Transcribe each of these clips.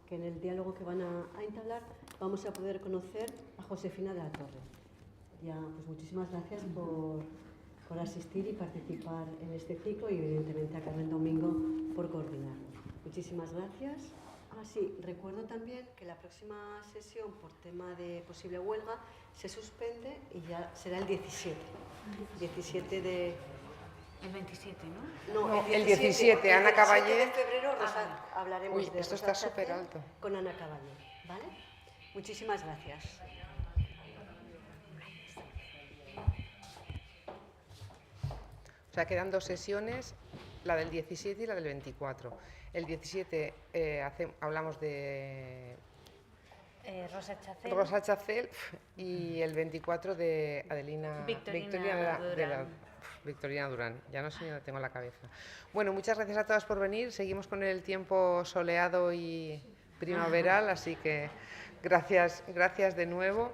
que en el diálogo que van a entablar vamos a poder conocer a Josefina de la Torre. Ya, pues muchísimas gracias por asistir y participar en este ciclo y evidentemente a Carmen Domingo por coordinarlo. Muchísimas gracias. Sí, recuerdo también que la próxima sesión por tema de posible huelga se suspende y ya será el 17. 17 de... El 27, ¿no? No, el 17, Ana Caballé. El 17 de febrero hablaremos Uy, de esto está súper alto. Con Ana Caballé, ¿vale? Muchísimas gracias. O sea, quedan 2 sesiones, la del 17 y la del 24. El 17 hablamos de Rosa Chacel y el 24 de Adelina Victorina Durán. Ya no sé ni dónde tengo la cabeza. Bueno, muchas gracias a todas por venir. Seguimos con el tiempo soleado y primaveral, así que gracias de nuevo.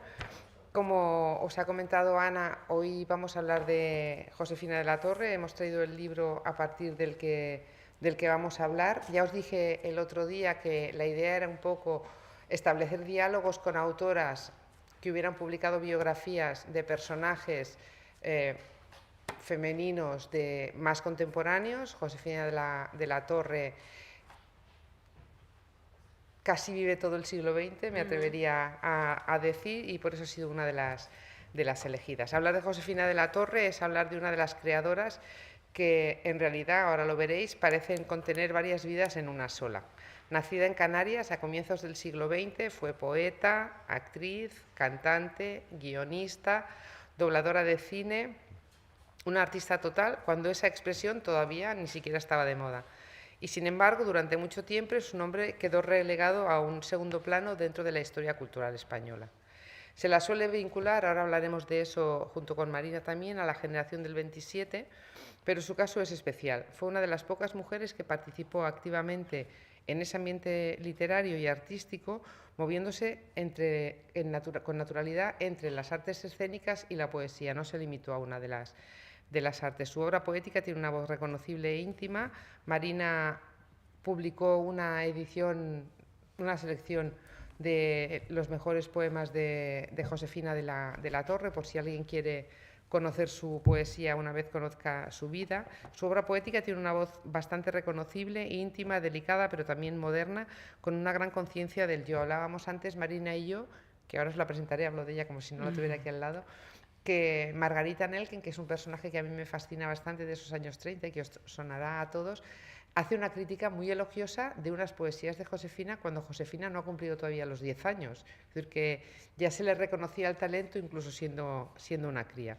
Como os ha comentado Ana, hoy vamos a hablar de Josefina de la Torre. Hemos traído el libro a partir del que vamos a hablar. Ya os dije el otro día que la idea era un poco establecer diálogos con autoras que hubieran publicado biografías de personajes femeninos más contemporáneos. Josefina de la Torre casi vive todo el siglo XX, me atrevería a decir, y por eso ha sido una de las elegidas. Hablar de Josefina de la Torre es hablar de una de las creadoras que en realidad, ahora lo veréis, parecen contener varias vidas en una sola. Nacida en Canarias a comienzos del siglo XX, fue poeta, actriz, cantante, guionista, dobladora de cine, una artista total cuando esa expresión todavía ni siquiera estaba de moda. Y sin embargo, durante mucho tiempo su nombre quedó relegado a un segundo plano dentro de la historia cultural española. Se la suele vincular, ahora hablaremos de eso junto con Marina también, a la generación del 27, pero su caso es especial. Fue una de las pocas mujeres que participó activamente en ese ambiente literario y artístico, moviéndose con naturalidad entre las artes escénicas y la poesía. No se limitó a una de las artes. Su obra poética tiene una voz reconocible e íntima. Marina publicó una selección de los mejores poemas de Josefina de la Torre, por si alguien quiere conocer su poesía una vez conozca su vida. Su obra poética tiene una voz bastante reconocible, íntima, delicada, pero también moderna, con una gran conciencia del yo. Hablábamos antes, Marina y yo, que ahora os la presentaré, hablo de ella como si no la tuviera aquí al lado, que Margarita Nelken, que es un personaje que a mí me fascina bastante de esos años 30 y que os sonará a todos, hace una crítica muy elogiosa de unas poesías de Josefina cuando Josefina no ha cumplido todavía los 10 años. Es decir, que ya se le reconocía el talento incluso siendo una cría.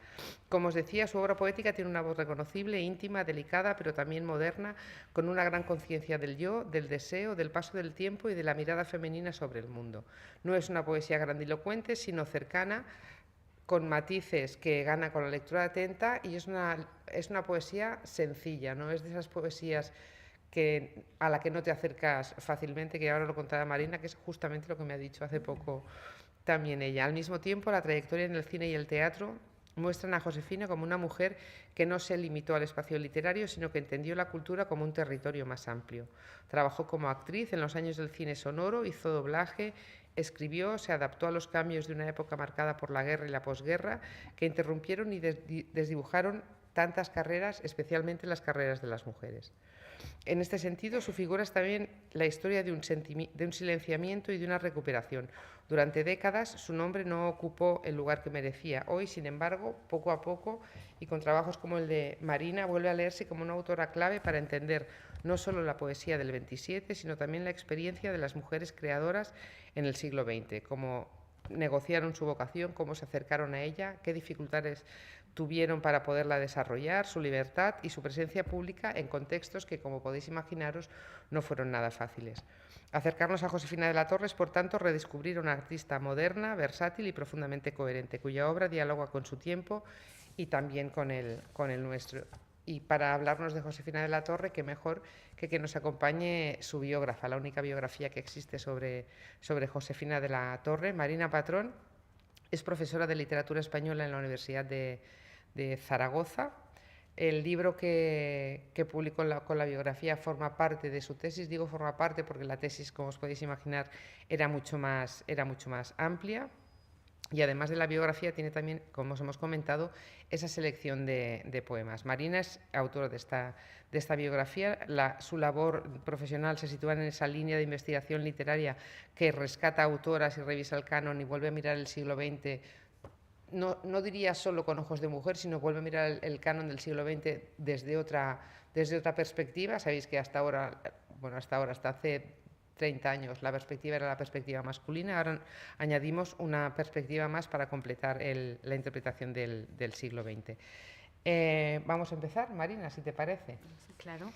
Como os decía, su obra poética tiene una voz reconocible, íntima, delicada, pero también moderna, con una gran conciencia del yo, del deseo, del paso del tiempo y de la mirada femenina sobre el mundo. No es una poesía grandilocuente, sino cercana, con matices que gana con la lectura atenta, y es una poesía sencilla, no es de esas poesías a la que no te acercas fácilmente, que ahora lo contará Marina, que es justamente lo que me ha dicho hace poco también ella. Al mismo tiempo, la trayectoria en el cine y el teatro muestran a Josefina como una mujer que no se limitó al espacio literario, sino que entendió la cultura como un territorio más amplio. Trabajó como actriz en los años del cine sonoro, hizo doblaje, escribió, se adaptó a los cambios de una época marcada por la guerra y la posguerra, que interrumpieron y desdibujaron tantas carreras, especialmente las carreras de las mujeres. En este sentido, su figura es también la historia de un silenciamiento y de una recuperación. Durante décadas, su nombre no ocupó el lugar que merecía. Hoy, sin embargo, poco a poco, y con trabajos como el de Marina, vuelve a leerse como una autora clave para entender no solo la poesía del 27, sino también la experiencia de las mujeres creadoras en el siglo XX, cómo negociaron su vocación, cómo se acercaron a ella, qué dificultades tuvieron para poderla desarrollar, su libertad y su presencia pública en contextos que, como podéis imaginaros, no fueron nada fáciles. Acercarnos a Josefina de la Torre es, por tanto, redescubrir a una artista moderna, versátil y profundamente coherente, cuya obra dialoga con su tiempo y también con el nuestro. Y para hablarnos de Josefina de la Torre, qué mejor que nos acompañe su biógrafa, la única biografía que existe sobre Josefina de la Torre. Marina Patrón es profesora de literatura española en la Universidad de Zaragoza, El libro que publicó con la biografía forma parte de su tesis. Digo forma parte porque la tesis, como os podéis imaginar, era mucho más amplia. Y además de la biografía tiene también, como os hemos comentado, esa selección de poemas. Marina es autora de esta biografía. Su labor profesional se sitúa en esa línea de investigación literaria que rescata autoras y revisa el canon y vuelve a mirar el siglo XX. No diría solo con ojos de mujer, sino vuelve a mirar el canon del siglo XX desde otra perspectiva. Sabéis que hasta hace 30 años la perspectiva era la perspectiva masculina, ahora añadimos una perspectiva más para completar la interpretación del siglo XX. Vamos a empezar, Marina, si te parece. Claro.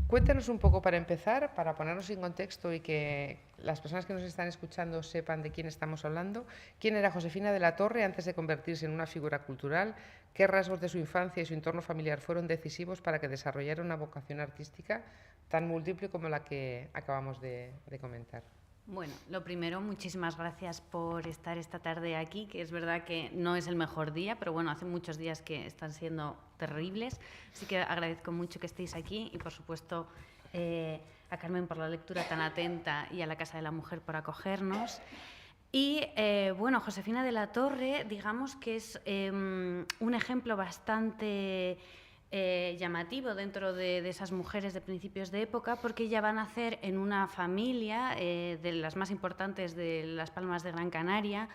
Cuéntanos un poco para empezar, para ponernos en contexto y que las personas que nos están escuchando sepan de quién estamos hablando. ¿Quién era Josefina de la Torre antes de convertirse en una figura cultural? ¿Qué rasgos de su infancia y su entorno familiar fueron decisivos para que desarrollara una vocación artística tan múltiple como la que acabamos de comentar? Bueno, lo primero, muchísimas gracias por estar esta tarde aquí, que es verdad que no es el mejor día, pero bueno, hace muchos días que están siendo terribles, así que agradezco mucho que estéis aquí y, por supuesto, a Carmen por la lectura tan atenta y a la Casa de la Mujer por acogernos. Y, bueno, Josefina de la Torre, digamos que es un ejemplo bastante llamativo dentro de esas mujeres de principios de época, porque ella va a nacer en una familia de las más importantes de Las Palmas de Gran Canaria,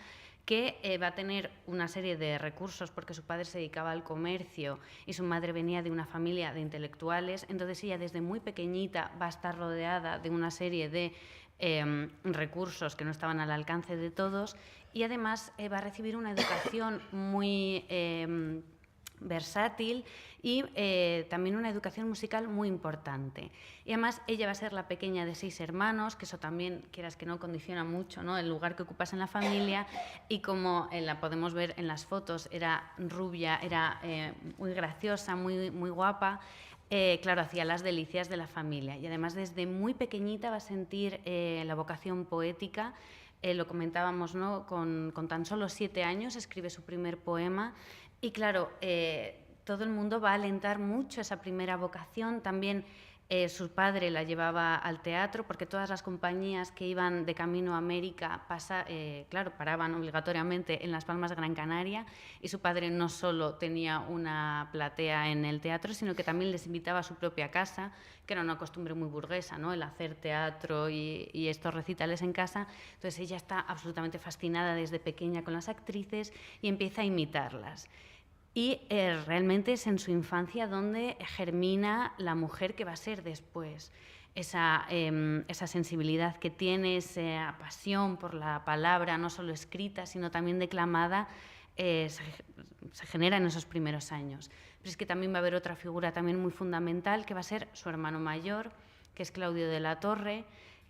que va a tener una serie de recursos porque su padre se dedicaba al comercio y su madre venía de una familia de intelectuales. Entonces ella desde muy pequeñita va a estar rodeada de una serie de recursos que no estaban al alcance de todos, y además va a recibir una educación muy versátil y también una educación musical muy importante. Y además ella va a ser la pequeña de 6 hermanos, que eso también, quieras que no, condiciona mucho, ¿no?, el lugar que ocupas en la familia. Y como la podemos ver en las fotos, era rubia, era muy graciosa, muy guapa. Claro, hacía las delicias de la familia, y además desde muy pequeñita va a sentir la vocación poética. Lo comentábamos, ¿no?, con tan solo 7 años escribe su primer poema. Y claro, todo el mundo va a alentar mucho esa primera vocación. También su padre la llevaba al teatro, porque todas las compañías que iban de camino a América claro, paraban obligatoriamente en Las Palmas de Gran Canaria, y su padre no solo tenía una platea en el teatro, sino que también les invitaba a su propia casa, que era una costumbre muy burguesa, ¿no?, el hacer teatro y estos recitales en casa. Entonces ella está absolutamente fascinada desde pequeña con las actrices y empieza a imitarlas. Y realmente es en su infancia donde germina la mujer que va a ser después. Esa sensibilidad que tiene, esa pasión por la palabra, no solo escrita, sino también declamada, se genera en esos primeros años. Pero es que también va a haber otra figura también muy fundamental, que va a ser su hermano mayor, que es Claudio de la Torre,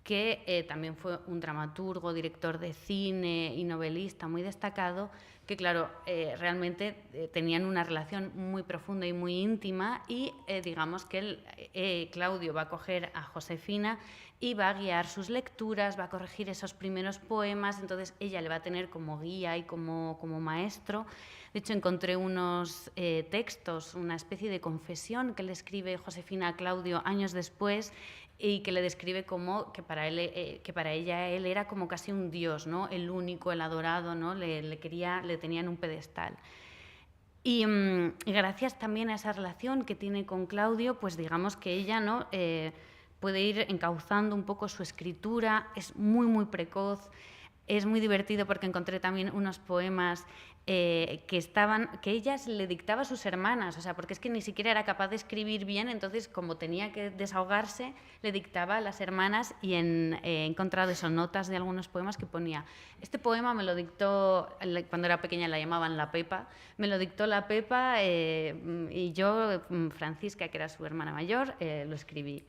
que también fue un dramaturgo, director de cine y novelista muy destacado, que claro, realmente tenían una relación muy profunda y muy íntima, y digamos que Claudio va a coger a Josefina y va a guiar sus lecturas, va a corregir esos primeros poemas. Entonces ella le va a tener como guía y como maestro. De hecho, encontré unos textos, una especie de confesión que le escribe Josefina a Claudio años después, y que le describe como que para ella él era como casi un dios, ¿no?, el único, el adorado, ¿no?, le tenía en un pedestal. Y gracias también a esa relación que tiene con Claudio, pues digamos que ella, ¿no?, puede ir encauzando un poco su escritura. Es muy precoz. Es muy divertido porque encontré también unos poemas que ella le dictaba a sus hermanas, o sea, porque es que ni siquiera era capaz de escribir bien. Entonces, como tenía que desahogarse, le dictaba a las hermanas, y he encontrado esas notas de algunos poemas que ponía: este poema me lo dictó, cuando era pequeña la llamaban la Pepa, me lo dictó la Pepa, y yo, Francisca, que era su hermana mayor, lo escribí.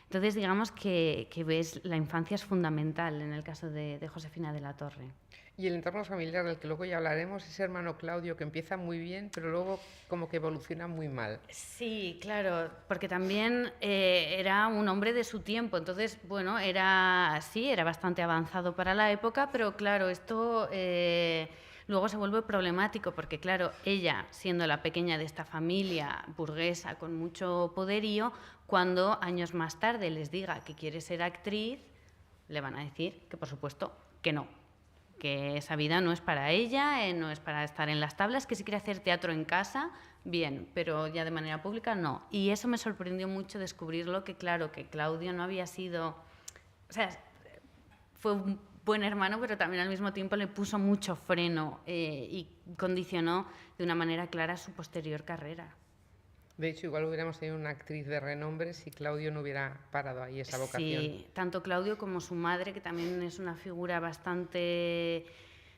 Entonces, digamos que ves, la infancia es fundamental en el caso de Josefina de la Torre. Y el entorno familiar, del que luego ya hablaremos, ese hermano Claudio que empieza muy bien, pero luego como que evoluciona muy mal. Sí, claro, porque también era un hombre de su tiempo. Entonces, bueno, era bastante avanzado para la época, pero claro, esto Luego se vuelve problemático porque, claro, ella, siendo la pequeña de esta familia burguesa con mucho poderío, cuando años más tarde les diga que quiere ser actriz, le van a decir que, por supuesto, que no, que esa vida no es para ella, no es para estar en las tablas, que si quiere hacer teatro en casa, bien, pero ya de manera pública no. Y eso me sorprendió mucho descubrirlo, que claro, que Claudio no había sido... O sea, fue un buen hermano, pero también al mismo tiempo le puso mucho freno y condicionó de una manera clara su posterior carrera. De hecho, igual hubiéramos tenido una actriz de renombre si Claudio no hubiera parado ahí esa vocación. Sí, tanto Claudio como su madre, que también es una figura bastante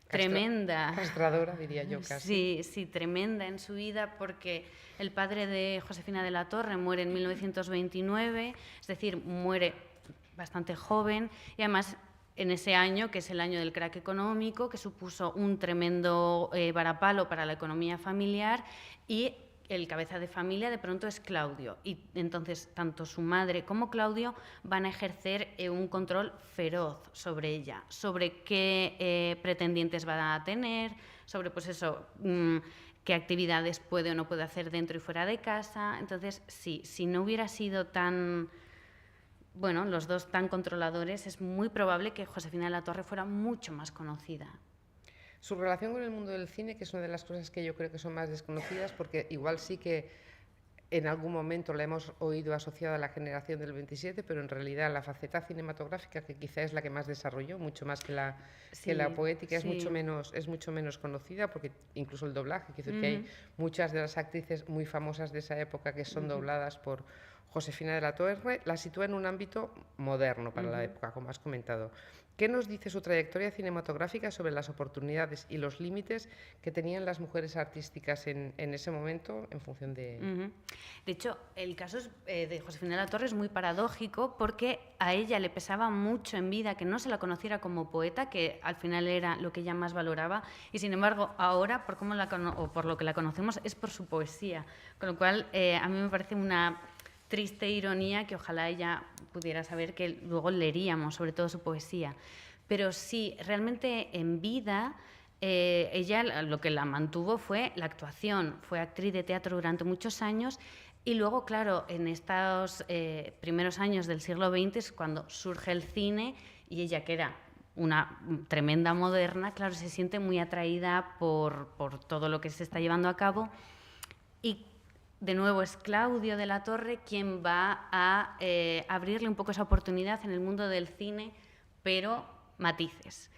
tremenda. Castradora, diría yo casi. Sí, sí, tremenda en su vida, porque el padre de Josefina de la Torre muere en 1929, es decir, muere bastante joven, y además en ese año, que es el año del crack económico, que supuso un tremendo varapalo para la economía familiar, y el cabeza de familia de pronto es Claudio, y entonces tanto su madre como Claudio van a ejercer un control feroz sobre ella, sobre qué pretendientes va a tener, sobre pues eso, qué actividades puede o no puede hacer dentro y fuera de casa. Entonces, sí, si no hubiera sido tan... Bueno, los dos tan controladores, es muy probable que Josefina de la Torre fuera mucho más conocida. Su relación con el mundo del cine, que es una de las cosas que yo creo que son más desconocidas, porque igual sí que en algún momento la hemos oído asociada a la generación del 27, pero en realidad la faceta cinematográfica, que quizá es la que más desarrolló, mucho más que la poética, sí. es mucho menos conocida, porque incluso el doblaje, quiero decir que hay muchas de las actrices muy famosas de esa época que son dobladas por Josefina de la Torre, la sitúa en un ámbito moderno para la época, como has comentado. ¿Qué nos dice su trayectoria cinematográfica sobre las oportunidades y los límites que tenían las mujeres artísticas en ese momento en función de...? De hecho, el caso de Josefina de la Torre es muy paradójico, porque a ella le pesaba mucho en vida que no se la conociera como poeta, que al final era lo que ella más valoraba, y sin embargo ahora, por lo que la conocemos, es por su poesía. Con lo cual, a mí me parece una triste ironía que ojalá ella pudiera saber que luego leeríamos, sobre todo su poesía. Pero sí, realmente en vida, ella lo que la mantuvo fue la actuación. Fue actriz de teatro durante muchos años, y luego, claro, en estos primeros años del siglo XX es cuando surge el cine, y ella, que era una tremenda moderna, claro, se siente muy atraída por todo lo que se está llevando a cabo. Y de nuevo es Claudio de la Torre quien va a abrirle un poco esa oportunidad en el mundo del cine, pero matices.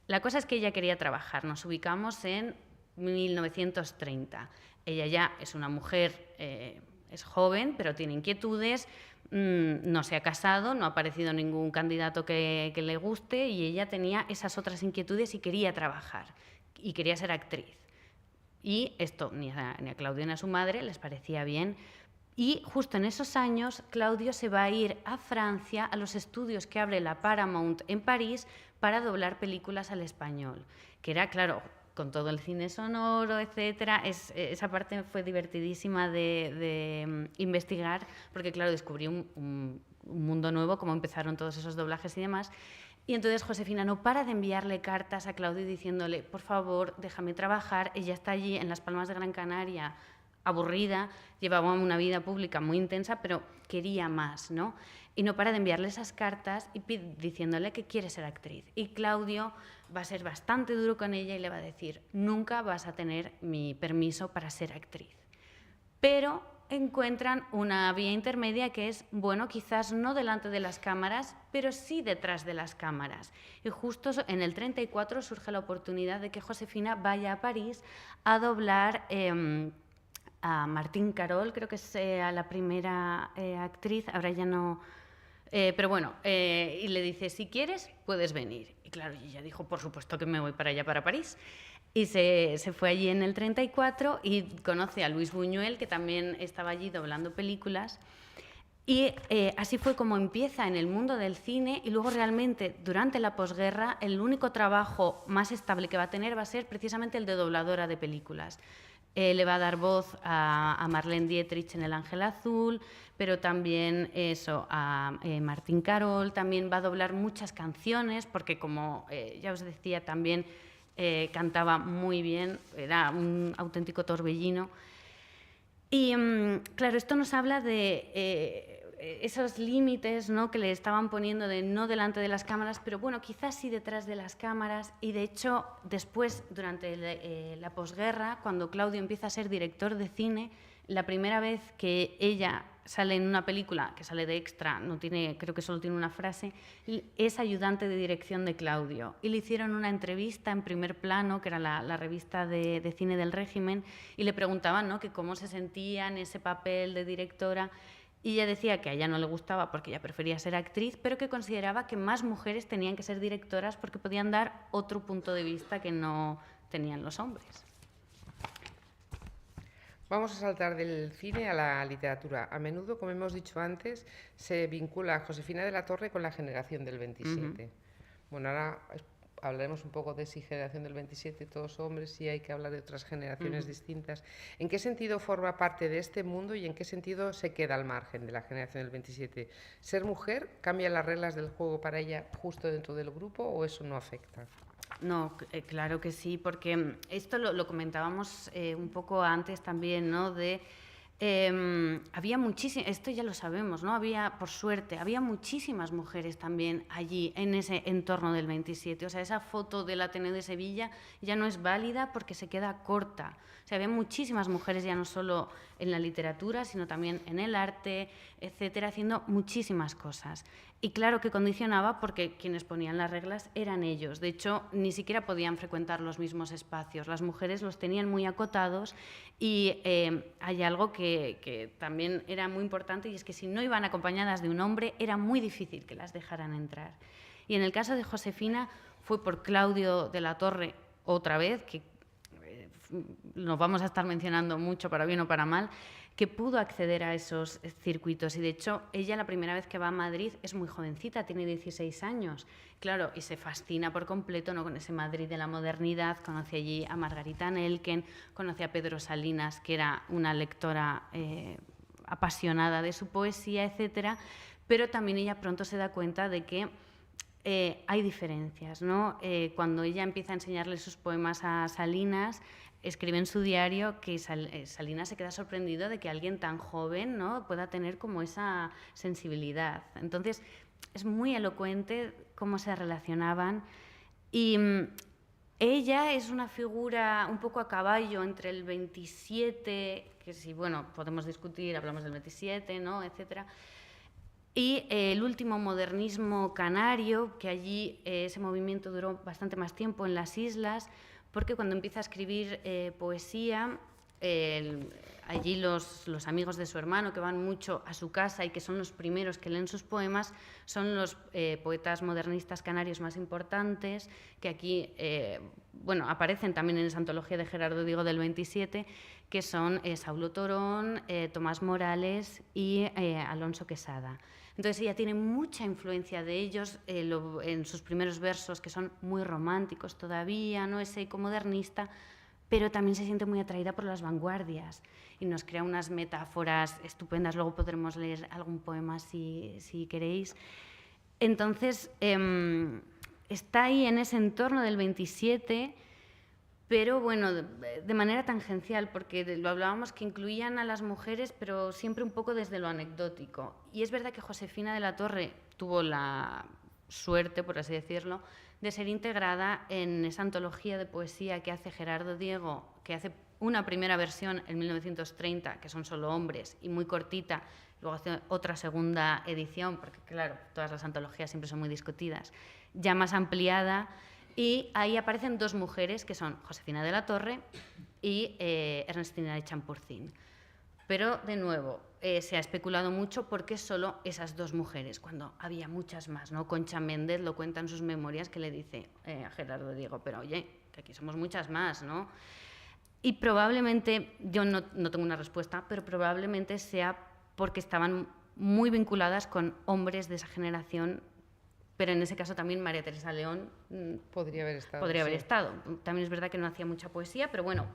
La cosa es que ella quería trabajar. Nos ubicamos en 1930. Ella ya es una mujer, es joven, pero tiene inquietudes, no se ha casado, no ha aparecido ningún candidato que le guste, y ella tenía esas otras inquietudes y quería trabajar, y quería ser actriz. Y esto ni a Claudio ni a su madre les parecía bien. Y justo en esos años, Claudio se va a ir a Francia, a los estudios que abre la Paramount en París, para doblar películas al español. Que era, claro, con todo el cine sonoro, etcétera. Esa parte fue divertidísima de investigar, porque, claro, descubrí un mundo nuevo, cómo empezaron todos esos doblajes y demás. Y entonces Josefina no para de enviarle cartas a Claudio diciéndole, por favor, déjame trabajar. Ella está allí en Las Palmas de Gran Canaria, aburrida, llevaba una vida pública muy intensa, pero quería más, ¿no? Y no para de enviarle esas cartas y diciéndole que quiere ser actriz. Y Claudio va a ser bastante duro con ella y le va a decir, nunca vas a tener mi permiso para ser actriz. Pero encuentran una vía intermedia que es, bueno, quizás no delante de las cámaras, pero sí detrás de las cámaras. Y justo en el 34 surge la oportunidad de que Josefina vaya a París a doblar a Martín Carol, creo que es la primera actriz, ahora ya no... pero bueno, y le dice, si quieres, puedes venir. Y claro, ella dijo, por supuesto que me voy para allá, para París. Y se fue allí en el 34 y conoce a Luis Buñuel, que también estaba allí doblando películas. Y así fue como empieza en el mundo del cine, y luego realmente durante la posguerra el único trabajo más estable que va a tener va a ser precisamente el de dobladora de películas. Le va a dar voz a Marlene Dietrich en El Ángel Azul, pero también a Martín Carol, también va a doblar muchas canciones, porque como ya os decía también, cantaba muy bien, era un auténtico torbellino. Y claro, esto nos habla de esos límites, ¿no?, que le estaban poniendo de no delante de las cámaras, pero bueno, quizás sí detrás de las cámaras. Y de hecho, después, durante la posguerra, cuando Claudio empieza a ser director de cine, la primera vez que ella sale en una película, que sale de extra, no tiene, creo que solo tiene una frase, es ayudante de dirección de Claudio. Y le hicieron una entrevista en Primer Plano, que era la revista de cine del régimen, y le preguntaban, ¿no?, que cómo se sentía en ese papel de directora. Y ella decía que a ella no le gustaba porque ella prefería ser actriz, pero que consideraba que más mujeres tenían que ser directoras porque podían dar otro punto de vista que no tenían los hombres. Vamos a saltar del cine a la literatura. A menudo, como hemos dicho antes, se vincula a Josefina de la Torre con la generación del 27. Bueno, ahora hablaremos un poco de si generación del 27, todos hombres, y hay que hablar de otras generaciones distintas. ¿En qué sentido forma parte de este mundo y en qué sentido se queda al margen de la generación del 27? ¿Ser mujer cambia las reglas del juego para ella justo dentro del grupo o eso no afecta? No, claro que sí, porque esto lo comentábamos un poco antes también, ¿no? Había muchísimas, esto ya lo sabemos, ¿no? Por suerte, había muchísimas mujeres también allí, en ese entorno del 27. O sea, esa foto del Ateneo de Sevilla ya no es válida porque se queda corta. O sea, había muchísimas mujeres ya no solo en la literatura, sino también en el arte, etcétera, haciendo muchísimas cosas. Y claro que condicionaba porque quienes ponían las reglas eran ellos. De hecho, ni siquiera podían frecuentar los mismos espacios. Las mujeres los tenían muy acotados y hay algo que también era muy importante, y es que si no iban acompañadas de un hombre era muy difícil que las dejaran entrar. Y en el caso de Josefina fue por Claudio de la Torre, otra vez, que nos vamos a estar mencionando mucho para bien o para mal, que pudo acceder a esos circuitos. Y de hecho, ella la primera vez que va a Madrid es muy jovencita, tiene 16 años, claro, y se fascina por completo, ¿no?, con ese Madrid de la modernidad. Conoce allí a Margarita Nelken, conoce a Pedro Salinas, que era una lectora apasionada de su poesía, etcétera, pero también ella pronto se da cuenta de que hay diferencias, ¿no? Cuando ella empieza a enseñarle sus poemas a Salinas, escribe en su diario que Salinas se queda sorprendido de que alguien tan joven, ¿no?, pueda tener como esa sensibilidad. Entonces, es muy elocuente cómo se relacionaban. Y ella es una figura un poco a caballo entre el 27, que sí, bueno, podemos discutir, hablamos del 27, ¿no?, etcétera, y el último modernismo canario, que allí ese movimiento duró bastante más tiempo en las islas, porque cuando empieza a escribir poesía, allí los amigos de su hermano, que van mucho a su casa y que son los primeros que leen sus poemas, son los poetas modernistas canarios más importantes, que aquí bueno, aparecen también en esa antología de Gerardo Diego del 27, que son Saulo Torón, Tomás Morales y Alonso Quesada. Entonces ella tiene mucha influencia de ellos en sus primeros versos, que son muy románticos todavía, ¿no?, ese eco modernista, pero también se siente muy atraída por las vanguardias y nos crea unas metáforas estupendas. Luego podremos leer algún poema si queréis. Entonces, está ahí en ese entorno del 27, pero bueno, de manera tangencial, porque lo hablábamos que incluían a las mujeres, pero siempre un poco desde lo anecdótico. Y es verdad que Josefina de la Torre tuvo la suerte, por así decirlo, de ser integrada en esa antología de poesía que hace Gerardo Diego, que hace una primera versión en 1930, que son solo hombres, y muy cortita. Luego hace otra segunda edición, porque claro, todas las antologías siempre son muy discutidas, ya más ampliada. Y ahí aparecen dos mujeres, que son Josefina de la Torre y Ernestina de Champurcín. Pero, de nuevo, se ha especulado mucho por qué solo esas dos mujeres, cuando había muchas más, ¿no? Concha Méndez lo cuenta en sus memorias, que le dice a Gerardo Diego, pero oye, que aquí somos muchas más, ¿no? Y probablemente, yo no tengo una respuesta, pero probablemente sea porque estaban muy vinculadas con hombres de esa generación. Pero en ese caso también María Teresa León podría haber estado. Podría haber estado. También es verdad que no hacía mucha poesía, pero bueno,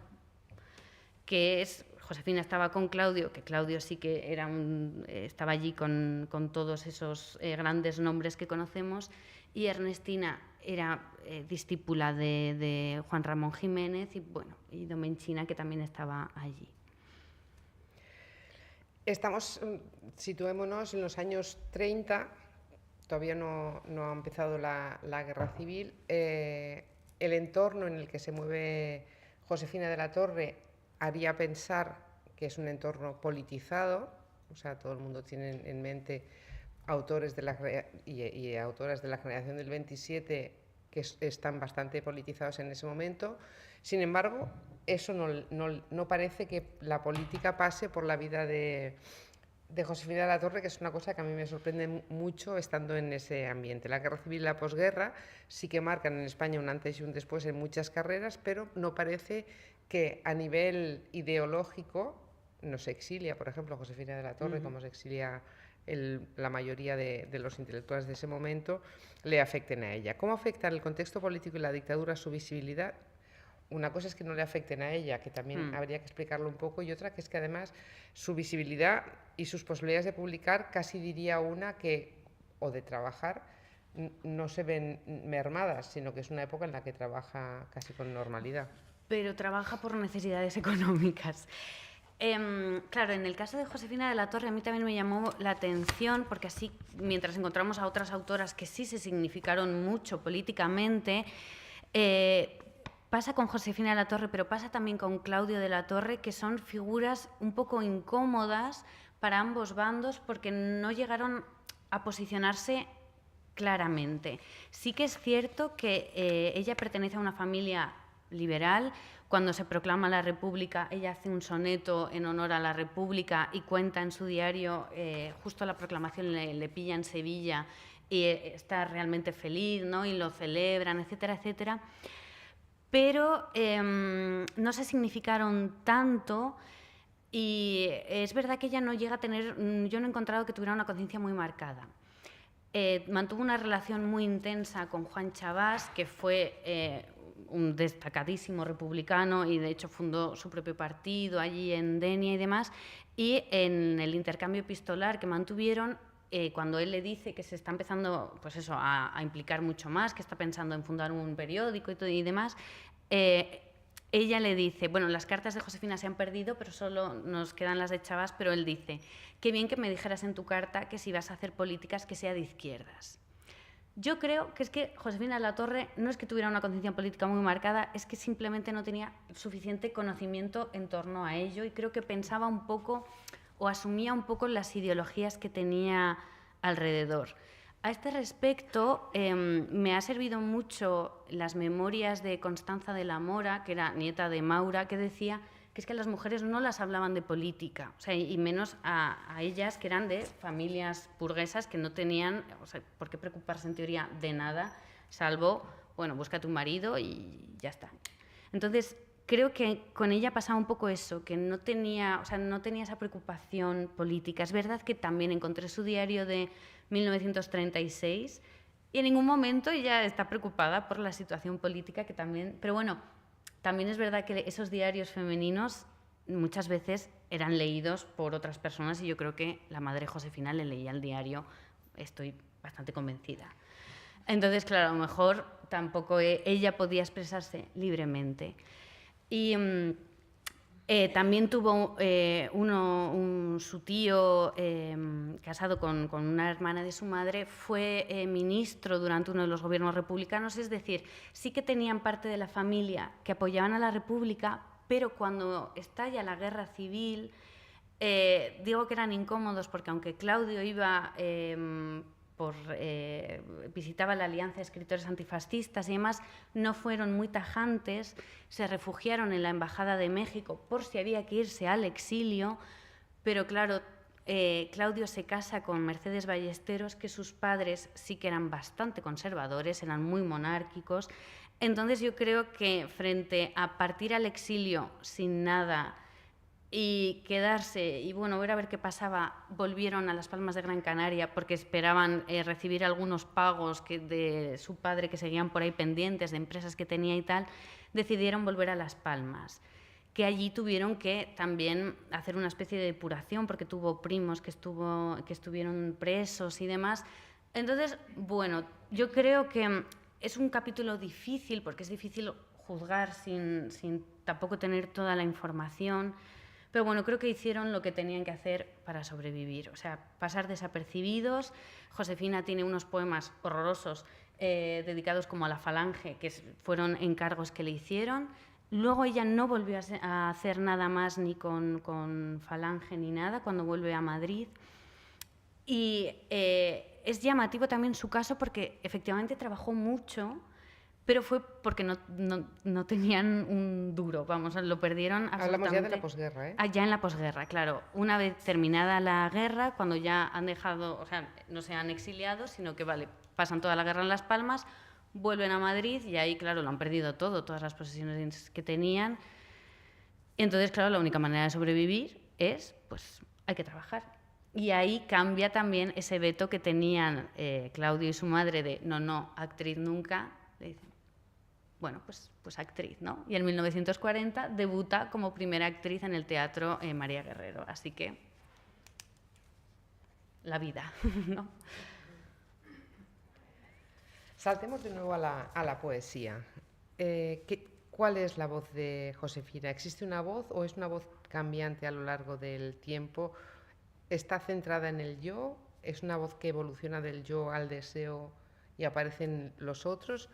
Josefina estaba con Claudio, que Claudio sí que estaba allí con todos esos grandes nombres que conocemos, y Ernestina era discípula de Juan Ramón Jiménez y, bueno, y Domenchina, que también estaba allí. Situémonos en los años 30, todavía no ha empezado la guerra civil. El entorno en el que se mueve Josefina de la Torre haría pensar que es un entorno politizado, o sea, todo el mundo tiene en mente autores y autoras de la generación del 27 que están bastante politizados en ese momento. Sin embargo, eso no parece que la política pase por la vida de Josefina de la Torre, que es una cosa que a mí me sorprende mucho estando en ese ambiente. La guerra civil y la posguerra sí que marcan en España un antes y un después en muchas carreras, pero no parece que a nivel ideológico no se exilia, por ejemplo, Josefina de la Torre, como se exilia la mayoría de los intelectuales de ese momento, le afecten a ella. ¿Cómo afecta el contexto político y la dictadura su visibilidad? Una cosa es que no le afecten a ella, que también habría que explicarlo un poco, y otra que es que además su visibilidad y sus posibilidades de publicar, casi diría o de trabajar, no se ven mermadas, sino que es una época en la que trabaja casi con normalidad. Pero trabaja por necesidades económicas. Claro, en el caso de Josefina de la Torre a mí también me llamó la atención, porque así, mientras encontramos a otras autoras que sí se significaron mucho políticamente, pasa con Josefina de la Torre, pero pasa también con Claudio de la Torre, que son figuras un poco incómodas para ambos bandos porque no llegaron a posicionarse claramente. Sí que es cierto que ella pertenece a una familia liberal. Cuando se proclama la República, ella hace un soneto en honor a la República y cuenta en su diario, justo la proclamación le pilla en Sevilla y está realmente feliz, ¿no? Y lo celebran, etcétera, etcétera. Pero no se significaron tanto y es verdad que ella no llega a tener, yo no he encontrado que tuviera una conciencia muy marcada. Mantuvo una relación muy intensa con Juan Chabás, que fue un destacadísimo republicano y de hecho fundó su propio partido allí en Denia y demás, y en el intercambio epistolar que mantuvieron, cuando él le dice que se está empezando pues eso, a implicar mucho más, que está pensando en fundar un periódico y demás, ella le dice, bueno, las cartas de Josefina se han perdido, pero solo nos quedan las de Chabás, pero él dice, qué bien que me dijeras en tu carta que si vas a hacer políticas que sea de izquierdas. Yo creo que es que Josefina de la Torre no es que tuviera una conciencia política muy marcada, es que simplemente no tenía suficiente conocimiento en torno a ello y creo que pensaba un poco o asumía un poco las ideologías que tenía alrededor. A este respecto, me ha servido mucho las memorias de Constanza de la Mora, que era nieta de Maura, que decía que es que las mujeres no las hablaban de política, o sea, y menos a ellas que eran de familias burguesas que no tenían, o sea, por qué preocuparse en teoría de nada, salvo, bueno, búscate un marido y ya está. Entonces, creo que con ella pasaba un poco eso, que no tenía, o sea, no tenía esa preocupación política. Es verdad que también encontré su diario de 1936 y en ningún momento ella está preocupada por la situación política que también, pero bueno, también es verdad que esos diarios femeninos muchas veces eran leídos por otras personas y yo creo que la madre Josefina le leía el diario, estoy bastante convencida. Entonces, claro, a lo mejor tampoco ella podía expresarse libremente. Y también tuvo su tío, casado con una hermana de su madre, fue ministro durante uno de los gobiernos republicanos, es decir, sí que tenían parte de la familia que apoyaban a la República, pero cuando estalla la guerra civil, digo que eran incómodos porque aunque Claudio iba... visitaba la Alianza de Escritores Antifascistas y demás, no fueron muy tajantes, se refugiaron en la Embajada de México por si había que irse al exilio, pero claro, Claudio se casa con Mercedes Ballesteros, que sus padres sí que eran bastante conservadores, eran muy monárquicos, entonces yo creo que frente a partir al exilio sin nada y quedarse y bueno, ver a ver qué pasaba, volvieron a Las Palmas de Gran Canaria porque esperaban recibir algunos pagos de su padre que seguían por ahí pendientes de empresas que tenía y tal, decidieron volver a Las Palmas, que allí tuvieron que también hacer una especie de depuración porque tuvo primos que estuvieron presos y demás. Entonces, bueno, yo creo que es un capítulo difícil, porque es difícil juzgar sin tampoco tener toda la información, pero bueno, creo que hicieron lo que tenían que hacer para sobrevivir, o sea, pasar desapercibidos. Josefina tiene unos poemas horrorosos dedicados como a la Falange, que fueron encargos que le hicieron. Luego ella no volvió a hacer nada más ni con Falange ni nada cuando vuelve a Madrid. Y es llamativo también su caso porque efectivamente trabajó mucho, pero fue porque no tenían un duro, vamos, lo perdieron absolutamente. Hablamos ya de la posguerra, ¿eh? Ya en la posguerra, claro. Una vez terminada la guerra, cuando ya han dejado, o sea, no se han exiliado, sino que, vale, pasan toda la guerra en Las Palmas, vuelven a Madrid y ahí, claro, lo han perdido todo, todas las posesiones que tenían. Entonces, claro, la única manera de sobrevivir es, pues, hay que trabajar. Y ahí cambia también ese veto que tenían Claudio y su madre de no, actriz nunca. Le dicen, bueno, pues actriz, ¿no? Y en 1940 debuta como primera actriz en el Teatro María Guerrero. Así que, la vida, ¿no? Saltemos de nuevo a la poesía. ¿Cuál es la voz de Josefina? ¿Existe una voz o es una voz cambiante a lo largo del tiempo? ¿Está centrada en el yo? ¿Es una voz que evoluciona del yo al deseo y aparecen los otros?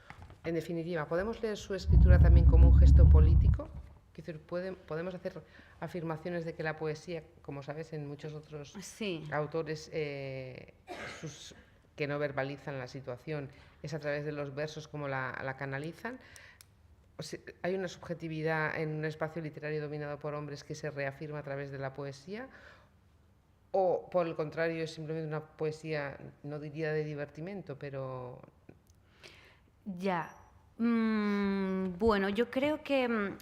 En definitiva, ¿podemos leer su escritura también como un gesto político? Es decir, podemos hacer afirmaciones de que la poesía, como sabes, en muchos otros autores que no verbalizan la situación, es a través de los versos como la canalizan. O sea, ¿hay una subjetividad en un espacio literario dominado por hombres que se reafirma a través de la poesía? ¿O, por el contrario, es simplemente una poesía, no diría de divertimento, pero...? Ya. Bueno, yo creo que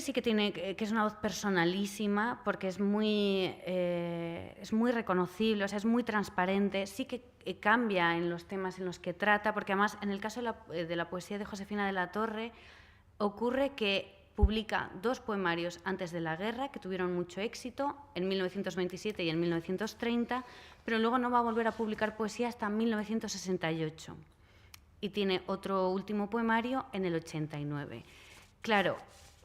sí que es una voz personalísima, porque es muy reconocible, o sea, es muy transparente. Sí que cambia en los temas en los que trata, porque además en el caso de la poesía de Josefina de la Torre ocurre que publica 2 poemarios antes de la guerra que tuvieron mucho éxito, en 1927 y en 1930, pero luego no va a volver a publicar poesía hasta 1968. Y tiene otro último poemario en el 89. Claro,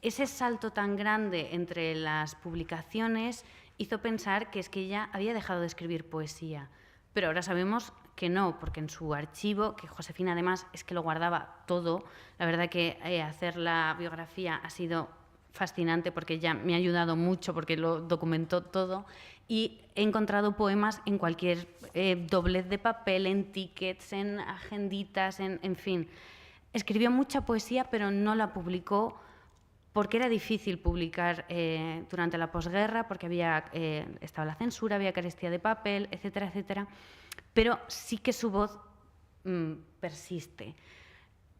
ese salto tan grande entre las publicaciones hizo pensar que es que ella había dejado de escribir poesía, pero ahora sabemos que no, porque en su archivo, que Josefina además es que lo guardaba todo, la verdad que hacer la biografía ha sido fascinante porque ella me ha ayudado mucho porque lo documentó todo y he encontrado poemas en cualquier doblez de papel, en tickets, en agenditas, en fin. Escribió mucha poesía pero no la publicó porque era difícil publicar durante la posguerra, porque estaba la censura, había carestía de papel, etcétera, etcétera. Pero sí que su voz persiste.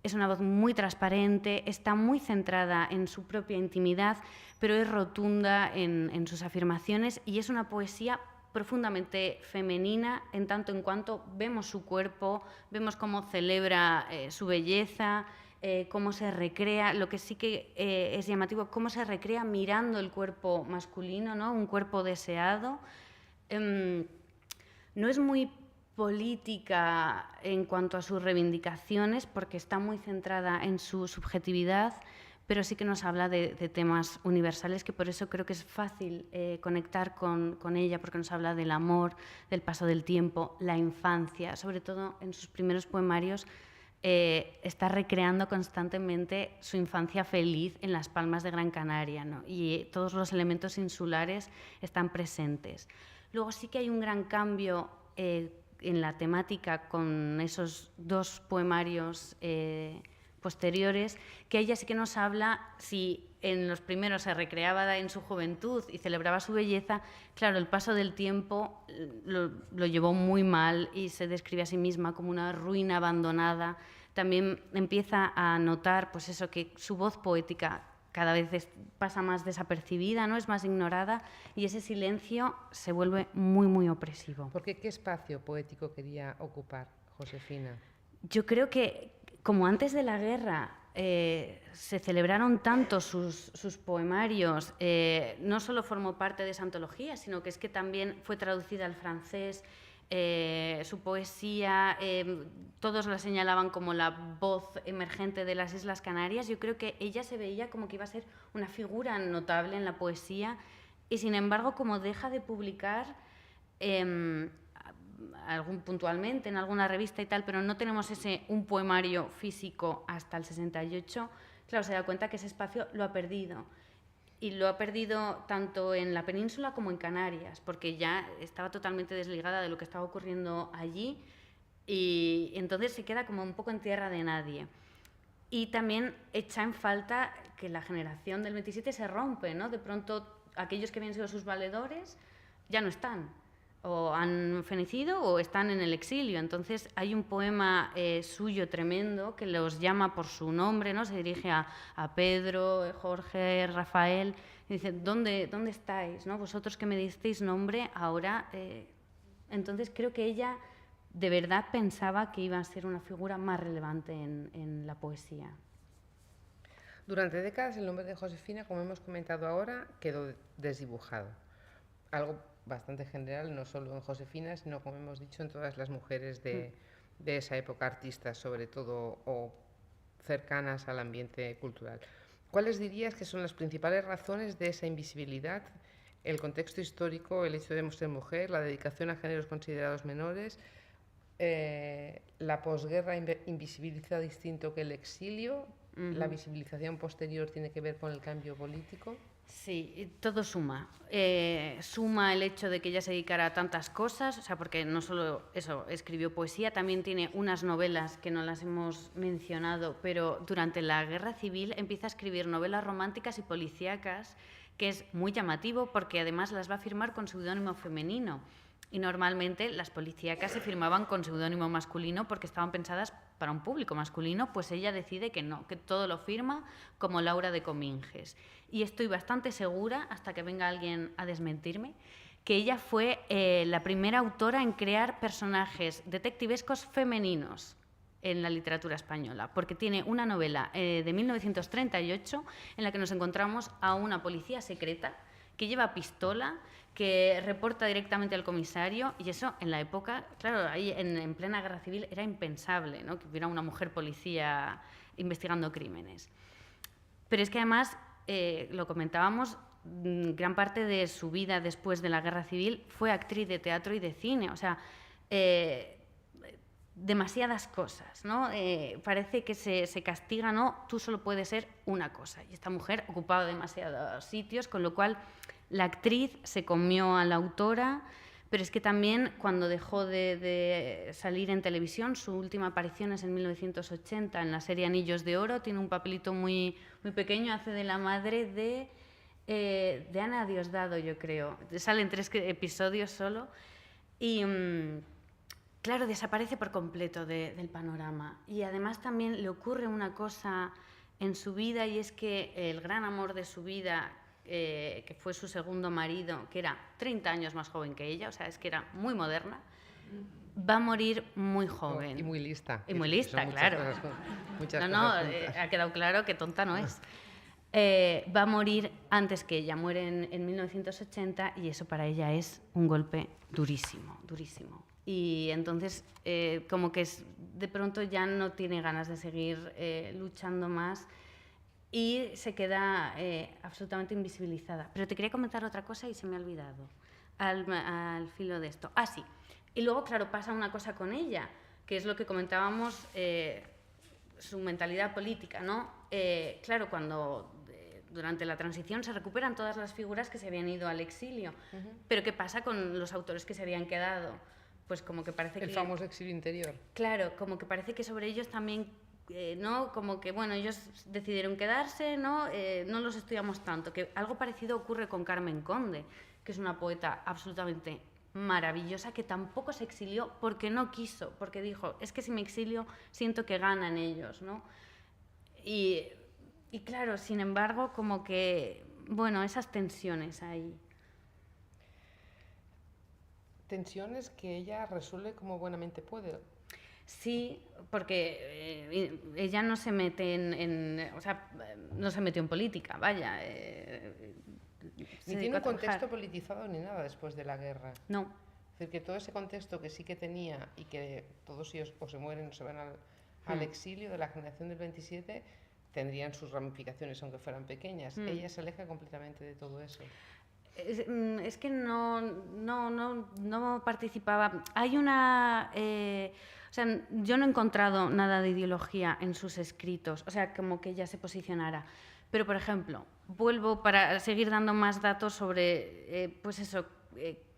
Es una voz muy transparente, está muy centrada en su propia intimidad, pero es rotunda en sus afirmaciones y es una poesía profundamente femenina en tanto en cuanto vemos su cuerpo, vemos cómo celebra su belleza, cómo se recrea, lo que sí que es llamativo, cómo se recrea mirando el cuerpo masculino, ¿no? Un cuerpo deseado. No es muy política en cuanto a sus reivindicaciones porque está muy centrada en su subjetividad, pero sí que nos habla de temas universales, que por eso creo que es fácil conectar con ella, porque nos habla del amor, del paso del tiempo, la infancia, sobre todo en sus primeros poemarios. Está recreando constantemente su infancia feliz en Las Palmas de Gran Canaria, ¿no? Y todos los elementos insulares están presentes. Luego sí que hay un gran cambio en la temática con esos 2 poemarios posteriores, que ella sí que nos habla, si en los primeros se recreaba en su juventud y celebraba su belleza, claro, el paso del tiempo lo llevó muy mal y se describe a sí misma como una ruina abandonada. También empieza a notar, pues eso, que su voz poética cada vez pasa más desapercibida, ¿no? Es más ignorada y ese silencio se vuelve muy, muy opresivo. ¿Por qué espacio poético quería ocupar Josefina? Yo creo que, como antes de la guerra se celebraron tanto sus poemarios, no solo formó parte de esa antología, sino que es que también fue traducida al francés, su poesía, todos la señalaban como la voz emergente de las Islas Canarias. Yo creo que ella se veía como que iba a ser una figura notable en la poesía y, sin embargo, como deja de publicar puntualmente en alguna revista y tal, pero no tenemos un poemario físico hasta el 68, claro, se da cuenta que ese espacio lo ha perdido. Y lo ha perdido tanto en la península como en Canarias, porque ya estaba totalmente desligada de lo que estaba ocurriendo allí y entonces se queda como un poco en tierra de nadie. Y también echa en falta que la generación del 27 se rompe, ¿no? De pronto aquellos que habían sido sus valedores ya no están, o han fenecido o están en el exilio. Entonces hay un poema suyo tremendo que los llama por su nombre, ¿no? Se dirige a Pedro, Jorge, Rafael, y dice, ¿dónde estáis, ¿no? Vosotros que me disteis nombre, ahora... Entonces creo que ella de verdad pensaba que iba a ser una figura más relevante en la poesía. Durante décadas el nombre de Josefina, como hemos comentado ahora, quedó desdibujado. Algo bastante general, no solo en Josefina, sino, como hemos dicho, en todas las mujeres de esa época, artistas sobre todo, o cercanas al ambiente cultural. ¿Cuáles dirías que son las principales razones de esa invisibilidad? El contexto histórico, el hecho de ser mujer, la dedicación a géneros considerados menores, la posguerra invisibiliza distinto que el exilio, la visibilización posterior tiene que ver con el cambio político. Sí, todo suma. Suma el hecho de que ella se dedicara a tantas cosas, o sea, porque no solo eso, escribió poesía, también tiene unas novelas que no las hemos mencionado, pero durante la Guerra Civil empieza a escribir novelas románticas y policíacas, que es muy llamativo porque además las va a firmar con seudónimo femenino. Y normalmente las policíacas se firmaban con seudónimo masculino porque estaban pensadas para un público masculino, pues ella decide que no, que todo lo firma como Laura de Cominges. Y estoy bastante segura, hasta que venga alguien a desmentirme, que ella fue la primera autora en crear personajes detectivescos femeninos en la literatura española, porque tiene una novela de 1938 en la que nos encontramos a una policía secreta que lleva pistola, que reporta directamente al comisario, y eso en la época, claro, ahí en plena guerra civil era impensable, ¿no? Que hubiera una mujer policía investigando crímenes. Pero es que además, lo comentábamos, gran parte de su vida después de la guerra civil fue actriz de teatro y de cine, o sea, demasiadas cosas, ¿no? Parece que se castiga, ¿no? Tú solo puedes ser una cosa, y esta mujer ocupaba demasiados sitios, con lo cual la actriz se comió a la autora, pero es que también cuando dejó de salir en televisión, su última aparición es en 1980 en la serie Anillos de Oro, tiene un papelito muy, muy pequeño, hace de la madre de Ana Diosdado, yo creo. Salen 3 episodios solo y, claro, desaparece por completo del panorama. Y además también le ocurre una cosa en su vida, y es que el gran amor de su vida, que fue su segundo marido, que era 30 años más joven que ella, o sea, es que era muy moderna, va a morir muy joven. Y muy lista. Y muy lista, claro. Muchas cosas ha quedado claro que tonta no es. Va a morir antes que ella, muere en 1980, y eso para ella es un golpe durísimo, durísimo. Y entonces como que de pronto ya no tiene ganas de seguir luchando más, y se queda absolutamente invisibilizada. Pero te quería comentar otra cosa y se me ha olvidado al filo de esto. Ah, sí. Y luego, claro, pasa una cosa con ella, que es lo que comentábamos, su mentalidad política, ¿no? Claro, cuando durante la transición se recuperan todas las figuras que se habían ido al exilio. Pero ¿qué pasa con los autores que se habían quedado? Pues como que parece que... El famoso exilio interior. Claro, como que parece que sobre ellos también... ¿no? Como que, bueno, ellos decidieron quedarse, ¿no? No los estudiamos tanto, que algo parecido ocurre con Carmen Conde, que es una poeta absolutamente maravillosa, que tampoco se exilió porque no quiso, porque dijo, es que si me exilio siento que ganan ellos, ¿no? Y claro, sin embargo, como que, bueno, esas tensiones ahí. Tensiones que ella resuelve como buenamente puede. Sí, porque ella no se mete o sea, no se metió en política, vaya. Ni tiene un contexto politizado ni nada después de la guerra. No. decir, que todo ese contexto que sí que tenía y que todos ellos o se mueren o se van al exilio de la generación del 27, tendrían sus ramificaciones aunque fueran pequeñas. Ella se aleja completamente de todo eso. Es que no participaba. Hay una... o sea, yo no he encontrado nada de ideología en sus escritos, o sea, como que ella se posicionara. Pero, por ejemplo, vuelvo para seguir dando más datos sobre, pues eso,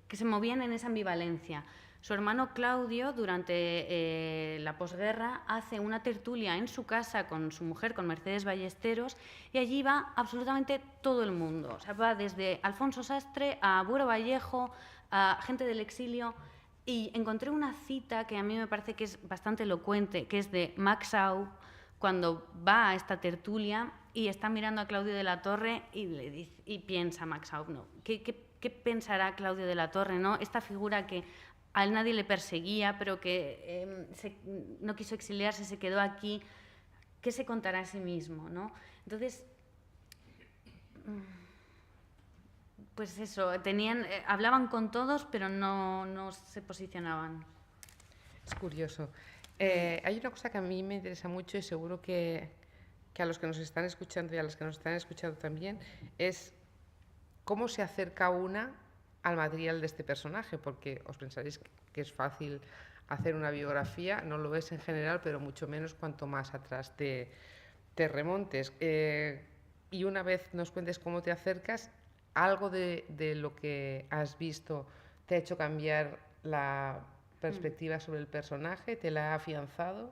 que se movían en esa ambivalencia. Su hermano Claudio, durante la posguerra, hace una tertulia en su casa con su mujer, con Mercedes Ballesteros, y allí va absolutamente todo el mundo. O sea, va desde Alfonso Sastre a Buero Vallejo, a gente del exilio, y encontré una cita que a mí me parece que es bastante elocuente, que es de Max Aub, cuando va a esta tertulia y está mirando a Claudio de la Torre y, le dice, y piensa Max Aub, ¿no? ¿Qué pensará Claudio de la Torre, ¿no? Esta figura que a él nadie le perseguía, pero que no quiso exiliarse, se quedó aquí. ¿Qué se contará a sí mismo, ¿no? Entonces, pues eso, hablaban con todos, pero no se posicionaban. Es curioso. Hay una cosa que a mí me interesa mucho y seguro que a los que nos están escuchando y a los que nos están escuchando también, es cómo se acerca una al material de este personaje, porque os pensaréis que es fácil hacer una biografía, no lo es en general, pero mucho menos cuanto más atrás te remontes. Y una vez nos cuentes cómo te acercas, algo de lo que has visto te ha hecho cambiar la perspectiva sobre el personaje, te la ha afianzado.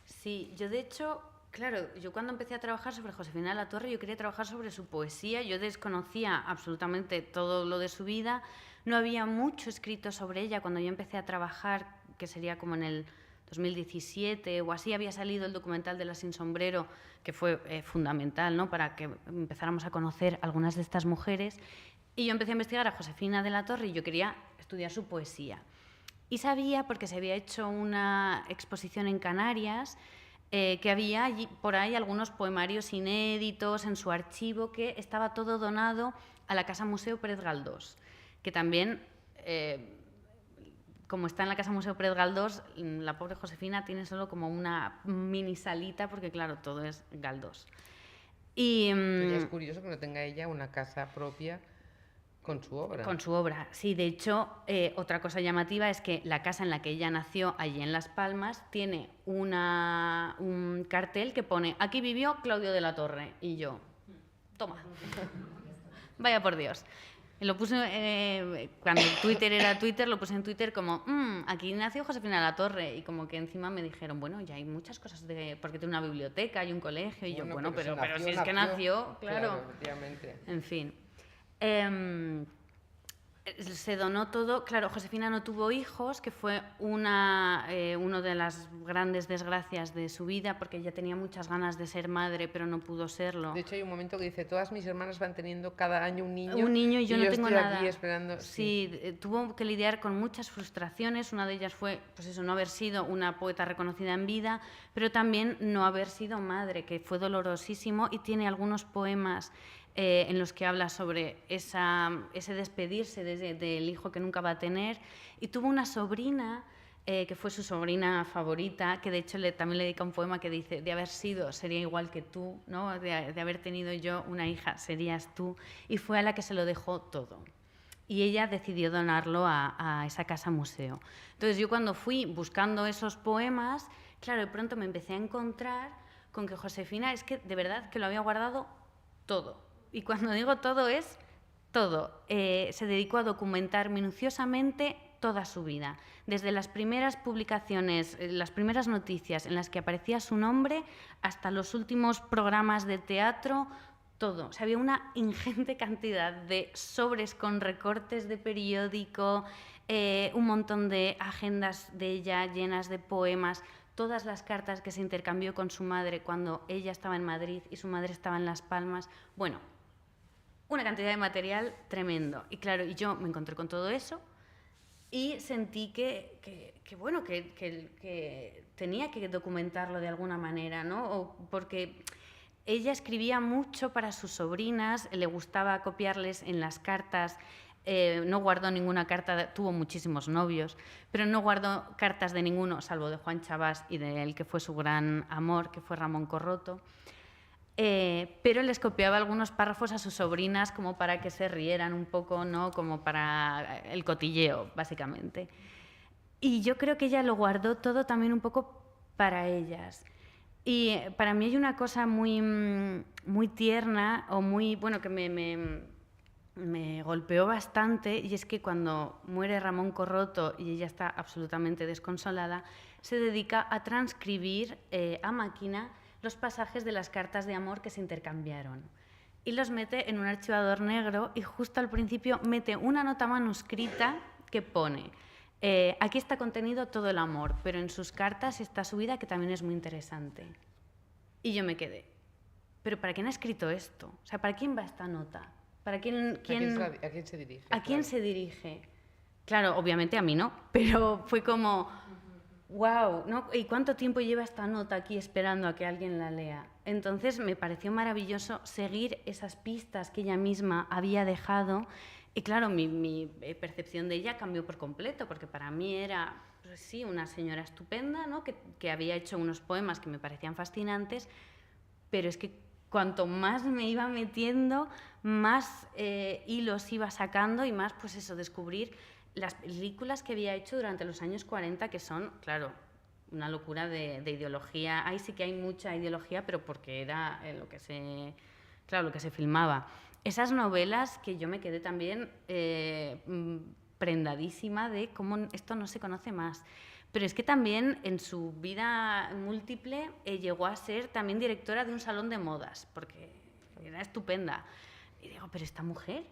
Sí, yo de hecho... Claro, yo cuando empecé a trabajar sobre Josefina de la Torre, yo quería trabajar sobre su poesía, yo desconocía absolutamente todo lo de su vida, no había mucho escrito sobre ella cuando yo empecé a trabajar, que sería como en el 2017 o así, había salido el documental de La Sin Sombrero, que fue fundamental, ¿no?, para que empezáramos a conocer algunas de estas mujeres, y yo empecé a investigar a Josefina de la Torre y yo quería estudiar su poesía. Y sabía, porque se había hecho una exposición en Canarias, que había allí, por ahí algunos poemarios inéditos en su archivo, que estaba todo donado a la Casa Museo Pérez Galdós, que también, como está en la Casa Museo Pérez Galdós, la pobre Josefina tiene solo como una mini salita, porque claro, todo es Galdós. Y es curioso que no tenga ella una casa propia con su obra. Con su obra, sí. De hecho, otra cosa llamativa es que la casa en la que ella nació, allí en Las Palmas, tiene un cartel que pone: aquí vivió Claudio de la Torre. Y yo, toma, vaya por Dios. Y lo puse, cuando Twitter era Twitter, lo puse en Twitter como, aquí nació Josefina de la Torre. Y como que encima me dijeron, bueno, ya hay muchas cosas, porque tiene una biblioteca, hay un colegio. Y yo, bueno, pero si es que nació, claro. Efectivamente. En fin. Se donó todo. Claro, Josefina no tuvo hijos, que fue una de las grandes desgracias de su vida, porque ella tenía muchas ganas de ser madre, pero no pudo serlo. De hecho, hay un momento que dice, todas mis hermanas van teniendo cada año un niño. Un niño y yo no tengo nada. Aquí esperando. Sí, tuvo que lidiar con muchas frustraciones. Una de ellas fue, pues eso, no haber sido una poeta reconocida en vida, pero también no haber sido madre, que fue dolorosísimo, y tiene algunos poemas en los que habla sobre ese despedirse del hijo que nunca va a tener. Y tuvo una sobrina, que fue su sobrina favorita, que de hecho también le dedica un poema que dice: de haber sido, sería igual que tú, ¿no? De haber tenido yo una hija, serías tú. Y fue a la que se lo dejó todo. Y ella decidió donarlo a esa casa museo. Entonces yo, cuando fui buscando esos poemas, claro, de pronto me empecé a encontrar con que Josefina, es que de verdad que lo había guardado todo. Y cuando digo todo, es todo. Se dedicó a documentar minuciosamente toda su vida, desde las primeras publicaciones, las primeras noticias en las que aparecía su nombre, hasta los últimos programas de teatro, todo. O sea, había una ingente cantidad de sobres con recortes de periódico, un montón de agendas de ella llenas de poemas, todas las cartas que se intercambió con su madre cuando ella estaba en Madrid y su madre estaba en Las Palmas. Bueno, una cantidad de material tremendo. Y claro, y yo me encontré con todo eso y sentí que tenía que documentarlo de alguna manera, ¿no? Porque ella escribía mucho para sus sobrinas, le gustaba copiarles en las cartas no guardó ninguna carta, tuvo muchísimos novios, pero no guardó cartas de ninguno, salvo de Juan Chabás y de él, que fue su gran amor, que fue Ramón Corroto. Pero les copiaba algunos párrafos a sus sobrinas como para que se rieran un poco, ¿no? Como para el cotilleo, básicamente. Y yo creo que ella lo guardó todo también un poco para ellas. Y para mí hay una cosa muy, muy tierna o muy, bueno, que me golpeó bastante, y es que cuando muere Ramón Corroto y ella está absolutamente desconsolada, se dedica a transcribir a máquina los pasajes de las cartas de amor que se intercambiaron y los mete en un archivador negro, y justo al principio mete una nota manuscrita que pone: aquí está contenido todo el amor, pero en sus cartas está su vida, que también es muy interesante. Y yo me quedé, ¿pero para quién ha escrito esto? O sea, ¿para quién va esta nota? ¿Para quién, ¿A quién se dirige? ¿A quién se dirige? Claro, obviamente a mí no, pero fue como, wow, ¿no? ¿Y cuánto tiempo lleva esta nota aquí esperando a que alguien la lea? Entonces me pareció maravilloso seguir esas pistas que ella misma había dejado, y claro, mi percepción de ella cambió por completo, porque para mí era, pues sí, una señora estupenda, ¿no? que había hecho unos poemas que me parecían fascinantes, pero es que cuanto más me iba metiendo, más hilos iba sacando, y más, pues eso, descubrir las películas que había hecho durante los años 40, que son, claro, una locura de ideología. Ahí sí que hay mucha ideología, pero porque era lo que se filmaba. Esas novelas que yo me quedé también prendadísima de cómo esto no se conoce más. Pero es que también en su vida múltiple llegó a ser también directora de un salón de modas, porque era estupenda. Y digo, ¿pero esta mujer?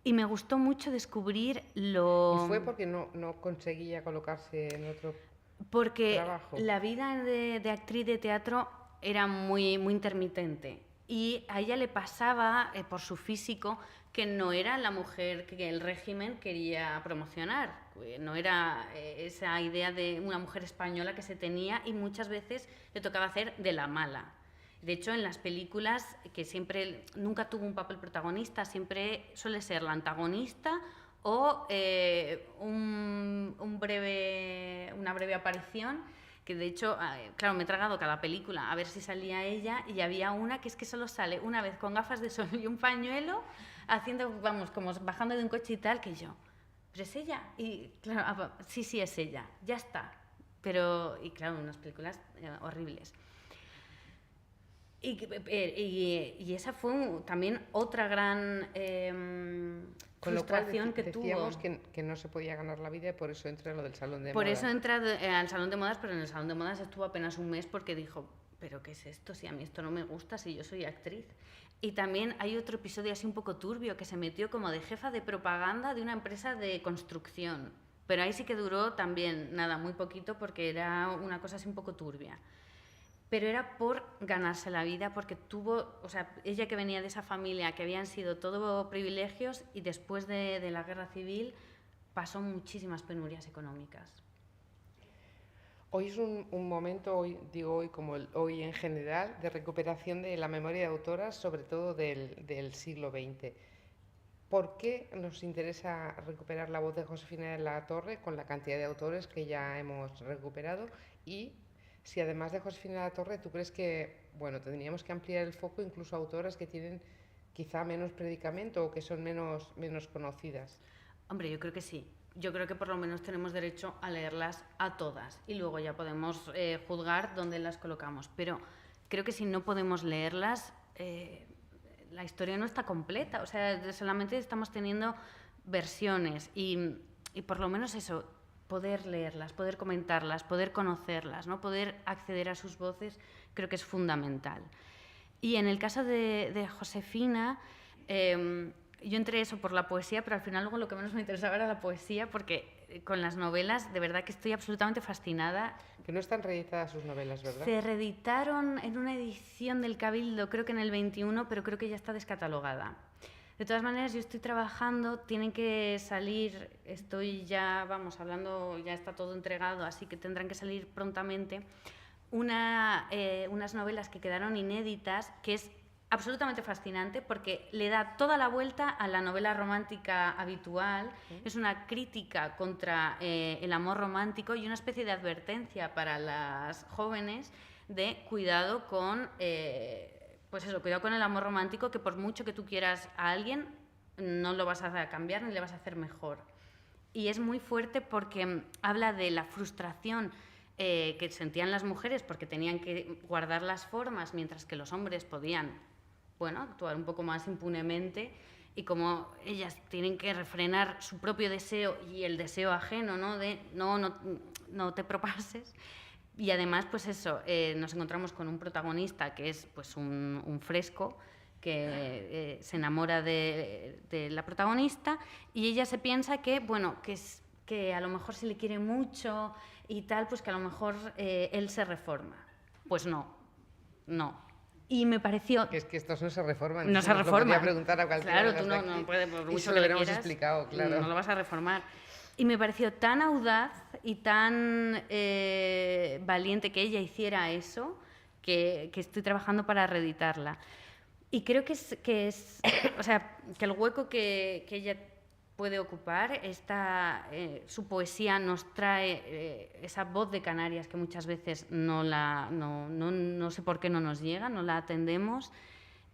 Y me gustó mucho descubrir lo... ¿Y fue porque no conseguía colocarse en otro porque trabajo? La vida de actriz de teatro era muy, muy intermitente. Y a ella le pasaba, por su físico, que no era la mujer que el régimen quería promocionar. No era esa idea de una mujer española que se tenía, y muchas veces le tocaba hacer de la mala. De hecho, en las películas, que siempre nunca tuvo un papel protagonista, siempre suele ser la antagonista o una breve aparición, que de hecho, claro, me he tragado cada película a ver si salía ella, y había una que es que solo sale una vez con gafas de sol y un pañuelo, haciendo, vamos, como bajando de un coche y tal, que yo, ¿pero es ella? Y claro, sí, es ella, ya está. Pero, y claro, unas películas horribles. Y esa fue también otra gran frustración que tuvo. Decíamos que no se podía ganar la vida, y por eso entra a lo del salón de modas. Por eso entra al salón de modas, pero en el salón de modas estuvo apenas un mes, porque dijo, ¿pero qué es esto? Si a mí esto no me gusta, si yo soy actriz. Y también hay otro episodio así un poco turbio, que se metió como de jefa de propaganda de una empresa de construcción. Pero ahí sí que duró también, nada, muy poquito, porque era una cosa así un poco turbia. Pero era por ganarse la vida, porque tuvo, o sea, ella, que venía de esa familia que habían sido todo privilegios, y después de la guerra civil pasó muchísimas penurias económicas. Hoy es un momento, hoy como hoy en general, de recuperación de la memoria de autoras, sobre todo del siglo XX. ¿Por qué nos interesa recuperar la voz de Josefina de la Torre con la cantidad de autores que ya hemos recuperado? Y si además de Josefina de la Torre, ¿tú crees que, bueno, tendríamos que ampliar el foco incluso a autoras que tienen quizá menos predicamento o que son menos conocidas? Hombre, yo creo que sí. Yo creo que por lo menos tenemos derecho a leerlas a todas, y luego ya podemos juzgar dónde las colocamos. Pero creo que si no podemos leerlas, la historia no está completa. O sea, solamente estamos teniendo versiones, y por lo menos eso, poder leerlas, poder comentarlas, poder conocerlas, ¿no? Poder acceder a sus voces, creo que es fundamental. Y en el caso de Josefina, yo entré eso por la poesía, pero al final luego lo que menos me interesaba era la poesía, porque con las novelas de verdad que estoy absolutamente fascinada. Que no están reeditadas sus novelas, ¿verdad? Se reeditaron en una edición del Cabildo, creo que en el 21, pero creo que ya está descatalogada. De todas maneras, yo estoy trabajando, tienen que salir, estoy ya, vamos, hablando, ya está todo entregado, así que tendrán que salir prontamente unas novelas que quedaron inéditas, que es absolutamente fascinante porque le da toda la vuelta a la novela romántica habitual. Es una crítica contra el amor romántico y una especie de advertencia para las jóvenes de cuidado con, pues eso, cuidado con el amor romántico, que por mucho que tú quieras a alguien, no lo vas a cambiar ni le vas a hacer mejor. Y es muy fuerte porque habla de la frustración que sentían las mujeres porque tenían que guardar las formas mientras que los hombres podían, bueno, actuar un poco más impunemente, y como ellas tienen que refrenar su propio deseo y el deseo ajeno, ¿no? De no te propases. Y además, pues eso, nos encontramos con un protagonista que es pues un fresco que se enamora de la protagonista, y ella se piensa que, bueno, que a lo mejor si le quiere mucho y tal, pues que a lo mejor él se reforma. Pues no. Y me pareció... Es que estos no se reforman. No se reforman. Lo podría preguntar a cualquiera. Claro, tú no puedes, por mucho y se lo que le hubiéramos quieras, explicado, claro. no lo vas a reformar. Y me pareció tan audaz y tan valiente que ella hiciera eso, que estoy trabajando para reeditarla. Y creo que o sea, que el hueco que ella puede ocupar, su poesía nos trae esa voz de Canarias que muchas veces no sé por qué no nos llega, no la atendemos,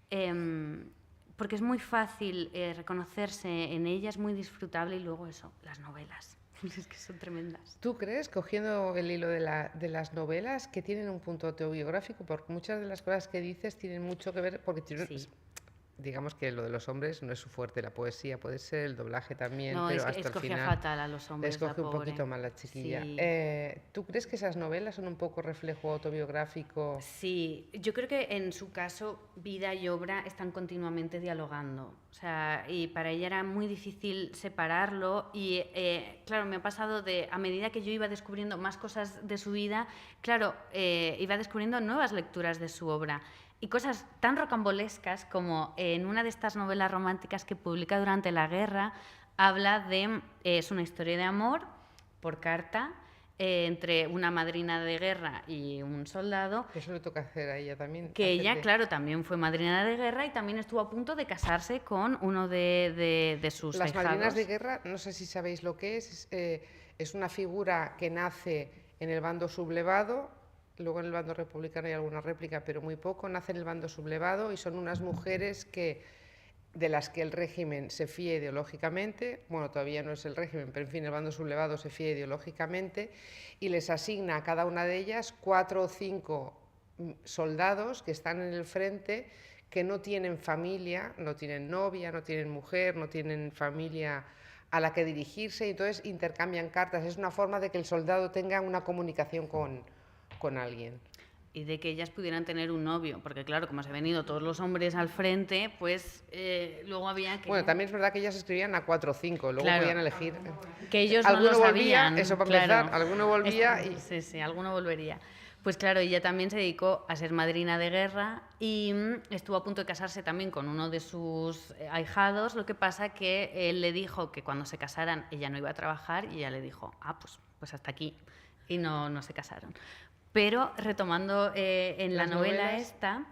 porque es muy fácil reconocerse en ella, es muy disfrutable, y luego eso, las novelas. Es que son tremendas. ¿Tú crees, cogiendo el hilo de las novelas, que tienen un punto autobiográfico? Porque muchas de las cosas que dices tienen mucho que ver, porque Sí. digamos que lo de los hombres no es su fuerte, la poesía puede ser, el doblaje también, No, pero hasta el escogía final fatal a los hombres, escoge la un pobre. poquito mal la chiquilla. Sí. ¿Tú crees que esas novelas son un poco reflejo autobiográfico? Sí, yo creo que en su caso vida y obra están continuamente dialogando. O sea, y para ella era muy difícil separarlo, y claro, me ha pasado a medida que yo iba descubriendo más cosas de su vida, claro, iba descubriendo nuevas lecturas de su obra. Y cosas tan rocambolescas como en una de estas novelas románticas que publica durante la guerra, habla es una historia de amor por carta entre una madrina de guerra y un soldado. Eso le toca hacer a ella también. Que ella, claro, también fue madrina de guerra y también estuvo a punto de casarse con uno de sus Las ahijados. madrinas de guerra, no sé si sabéis lo que es una figura que nace en el bando sublevado. Luego en el bando republicano hay alguna réplica, pero muy poco. Nace en el bando sublevado y son unas mujeres de las que el régimen se fía ideológicamente. Bueno, todavía no es el régimen, pero en fin, el bando sublevado se fía ideológicamente y les asigna a cada una de ellas 4 o 5 soldados que están en el frente, que no tienen familia, no tienen novia, no tienen mujer, no tienen familia a la que dirigirse, y entonces intercambian cartas. Es una forma de que el soldado tenga una comunicación con alguien. Y de que ellas pudieran tener un novio, porque claro, como se han venido todos los hombres al frente, pues luego había que... Bueno, también es verdad que ellas escribían a 4 o 5, luego Claro. podían elegir... Que ellos no alguno lo volvía, sabían. eso para claro. empezar, alguno volvía y... Sí, alguno volvería. Pues claro, ella también se dedicó a ser madrina de guerra y estuvo a punto de casarse también con uno de sus ahijados. Lo que pasa que él le dijo que cuando se casaran ella no iba a trabajar, y ella le dijo, pues hasta aquí, y no se casaron. Pero retomando en la novela novelas. esta,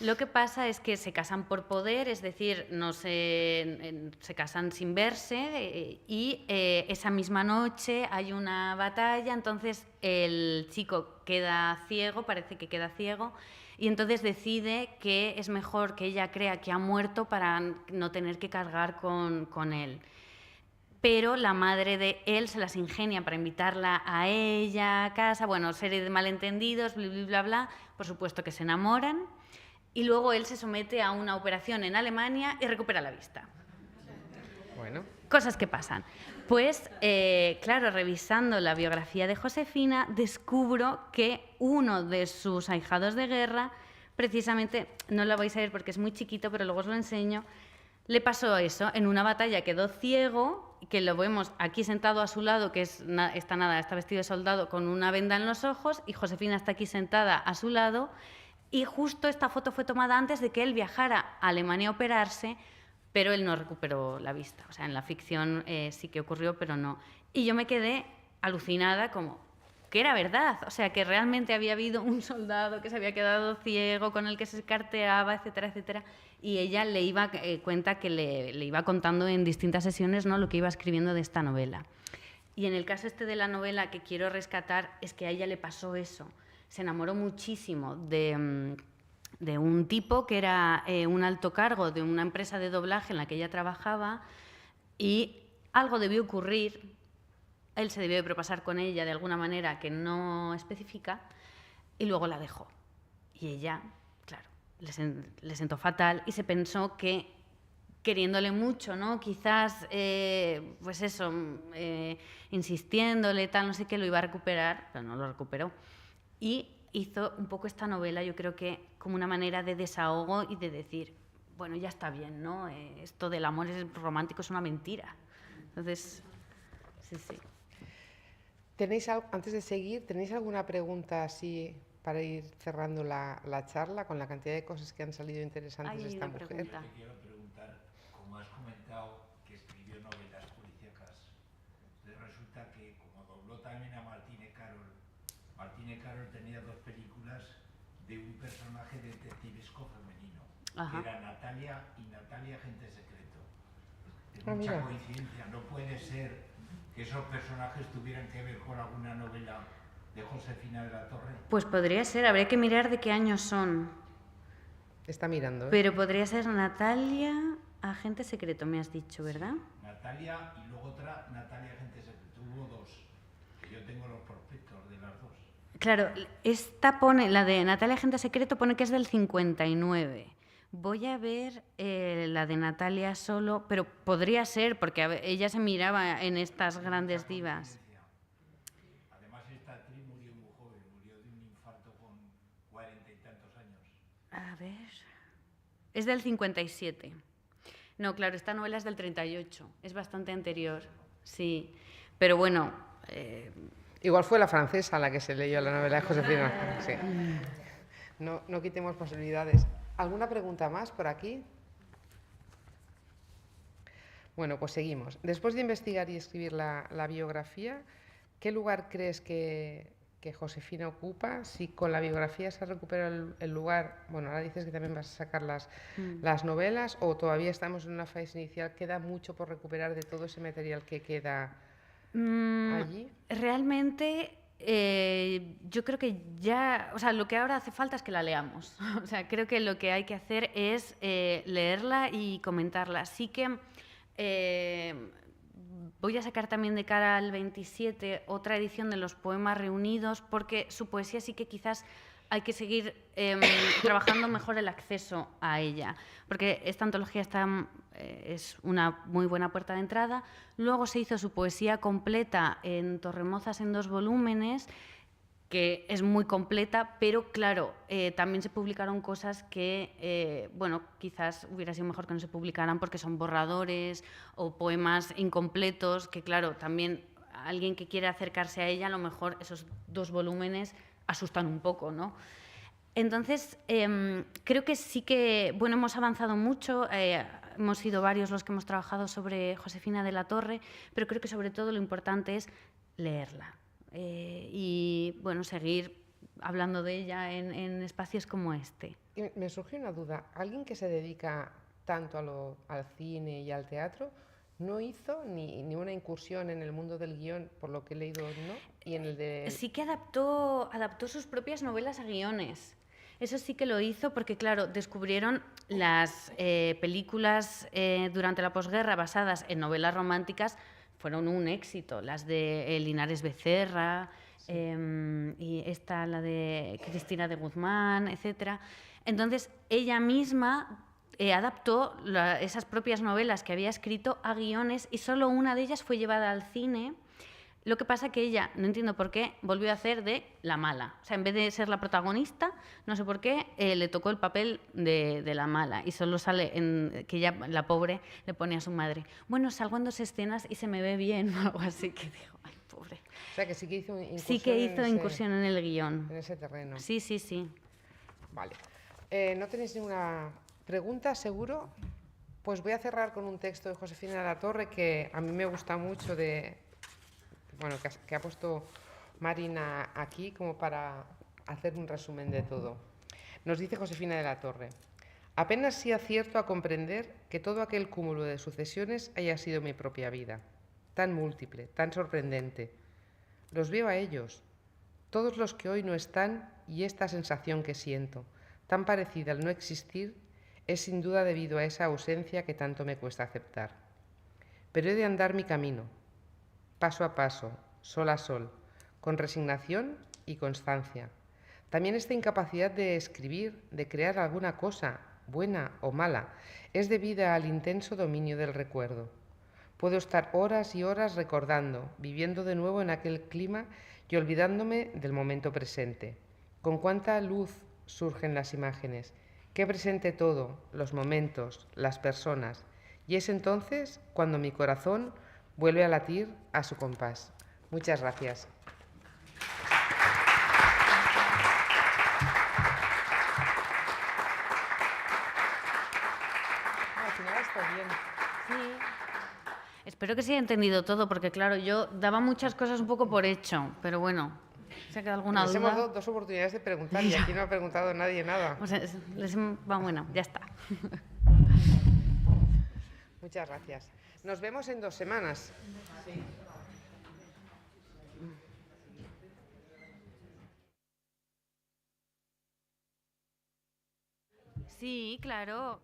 lo que pasa es que se casan por poder, es decir, se casan sin verse, y esa misma noche hay una batalla, entonces el chico queda ciego, parece que queda ciego, y entonces decide que es mejor que ella crea que ha muerto para no tener que cargar con él. Pero la madre de él se las ingenia para invitarla a ella a casa, bueno, serie de malentendidos, bla, bla, bla, bla. Por supuesto que se enamoran, y luego él se somete a una operación en Alemania y recupera la vista. Bueno. Cosas que pasan. Pues, claro, revisando la biografía de Josefina, descubro que uno de sus ahijados de guerra, precisamente, no lo vais a ver porque es muy chiquito, pero luego os lo enseño, le pasó eso, en una batalla quedó ciego, que lo vemos aquí sentado a su lado, que está vestido de soldado con una venda en los ojos, y Josefina está aquí sentada a su lado, y justo esta foto fue tomada antes de que él viajara a Alemania a operarse, pero él no recuperó la vista. O sea, en la ficción sí que ocurrió, pero no. Y yo me quedé alucinada, como, que era verdad, o sea, que realmente había habido un soldado que se había quedado ciego, con el que se carteaba, etcétera, etcétera, y ella le iba cuenta que le iba contando en distintas sesiones, ¿no?, lo que iba escribiendo de esta novela. Y en el caso este de la novela que quiero rescatar es que a ella le pasó eso, se enamoró muchísimo de un tipo que era un alto cargo de una empresa de doblaje en la que ella trabajaba, y algo debió ocurrir. Él se debió de propasar con ella de alguna manera que no especifica, y luego la dejó. Y ella, claro, le sentó fatal y se pensó que, queriéndole mucho, ¿no?, quizás, pues eso, insistiéndole, tal, no sé qué, lo iba a recuperar, pero no lo recuperó. Y hizo un poco esta novela, yo creo que como una manera de desahogo y de decir, bueno, ya está bien, ¿no? Esto del amor romántico es una mentira. Entonces, sí. Antes de seguir, ¿tenéis alguna pregunta así para ir cerrando la charla con la cantidad de cosas que han salido interesantes de esta mujer? Pregunta. Te quiero preguntar, como has comentado que escribió novelas policíacas, entonces resulta que como dobló también a Martine Carol tenía 2 películas de un personaje detectivesco femenino, Ajá. que era Natalia y Natalia Agente Secreto. Es Ah, mucha mira. coincidencia, no puede ser que esos personajes tuvieran que ver con alguna novela de Josefina de la Torre. Pues podría ser, habría que mirar de qué años son. Está mirando, ¿eh? Pero podría ser Natalia, Agente Secreto, me has dicho, ¿verdad? Natalia y luego otra Natalia Agente Secreto. Hubo 2, que yo tengo los prospectos de las 2. Claro, esta pone, la de Natalia Agente Secreto pone que es del 59. Voy a ver la de Natalia solo, pero podría ser, porque ella se miraba en estas grandes divas. Además, esta actriz murió muy joven, murió de un infarto con 40 y tantos años. A ver. Es del 57. No, claro, esta novela es del 38. Es bastante anterior. Sí. Pero bueno. Igual fue la francesa la que se leyó la novela de Josefina. Sí. No quitemos posibilidades. ¿Alguna pregunta más por aquí? Bueno, pues seguimos. Después de investigar y escribir la biografía, ¿qué lugar crees que Josefina ocupa? Si con la biografía se recupera el lugar, bueno, ahora dices que también vas a sacar las novelas, o todavía estamos en una fase inicial, queda mucho por recuperar de todo ese material que queda allí. Realmente yo creo que ya, o sea, lo que ahora hace falta es que la leamos. O sea, creo que lo que hay que hacer es leerla y comentarla. Así que voy a sacar también de cara al 27 otra edición de los poemas reunidos, porque su poesía sí que quizás hay que seguir trabajando mejor el acceso a ella, porque esta antología es una muy buena puerta de entrada. Luego se hizo su poesía completa en Torremozas en 2 volúmenes, que es muy completa, pero claro, también se publicaron cosas que, bueno, quizás hubiera sido mejor que no se publicaran porque son borradores o poemas incompletos, que claro, también alguien que quiere acercarse a ella, a lo mejor esos 2 volúmenes asustan un poco, ¿no? Entonces, creo que sí que, bueno, hemos avanzado mucho, hemos sido varios los que hemos trabajado sobre Josefina de la Torre, pero creo que sobre todo lo importante es leerla. Y bueno, seguir hablando de ella en espacios como este. Y me surgió una duda. ¿Alguien que se dedica tanto al cine y al teatro no hizo ni una incursión en el mundo del guión, por lo que he leído, ¿no? Y en el de... Sí que adaptó sus propias novelas a guiones. Eso sí que lo hizo porque, claro, descubrieron las películas durante la posguerra basadas en novelas románticas, fueron un éxito, las de Linares Becerra, sí. Y esta, la de Cristina de Guzmán, etc. Entonces, ella misma adaptó esas propias novelas que había escrito a guiones y solo una de ellas fue llevada al cine. Lo que pasa que ella, no entiendo por qué, volvió a hacer de la mala. O sea, en vez de ser la protagonista, no sé por qué, le tocó el papel de la mala. Y solo sale que ella, la pobre, le pone a su madre, bueno, salgo en 2 escenas y se me ve bien, o algo así, que digo, ay, pobre. O sea, que sí que hizo incursión, sí que hizo incursión en el guión. En ese terreno. Sí, sí, sí. Vale. ¿No tenéis ninguna pregunta, seguro? Pues voy a cerrar con un texto de Josefina de la Torre que a mí me gusta mucho, bueno, que ha puesto Marina aquí como para hacer un resumen de todo. Nos dice Josefina de la Torre: apenas sí acierto a comprender que todo aquel cúmulo de sucesiones haya sido mi propia vida, tan múltiple, tan sorprendente. Los veo a ellos, todos los que hoy no están, y esta sensación que siento, tan parecida al no existir, es sin duda debido a esa ausencia que tanto me cuesta aceptar. Pero he de andar mi camino, paso a paso, sol a sol, con resignación y constancia. También esta incapacidad de escribir, de crear alguna cosa, buena o mala, es debida al intenso dominio del recuerdo. Puedo estar horas y horas recordando, viviendo de nuevo en aquel clima y olvidándome del momento presente. Con cuánta luz surgen las imágenes, qué presente todo, los momentos, las personas. Y es entonces cuando mi corazón vuelve a latir a su compás. Muchas gracias. Al final está bien. Sí. Espero que se haya entendido todo, porque claro, yo daba muchas cosas un poco por hecho, pero bueno, ¿se ha quedado alguna Les duda? hemos dado 2 oportunidades de preguntar y aquí no ha preguntado nadie nada. O sea, bueno, ya está. Muchas gracias. Nos vemos en 2 semanas. Sí, claro.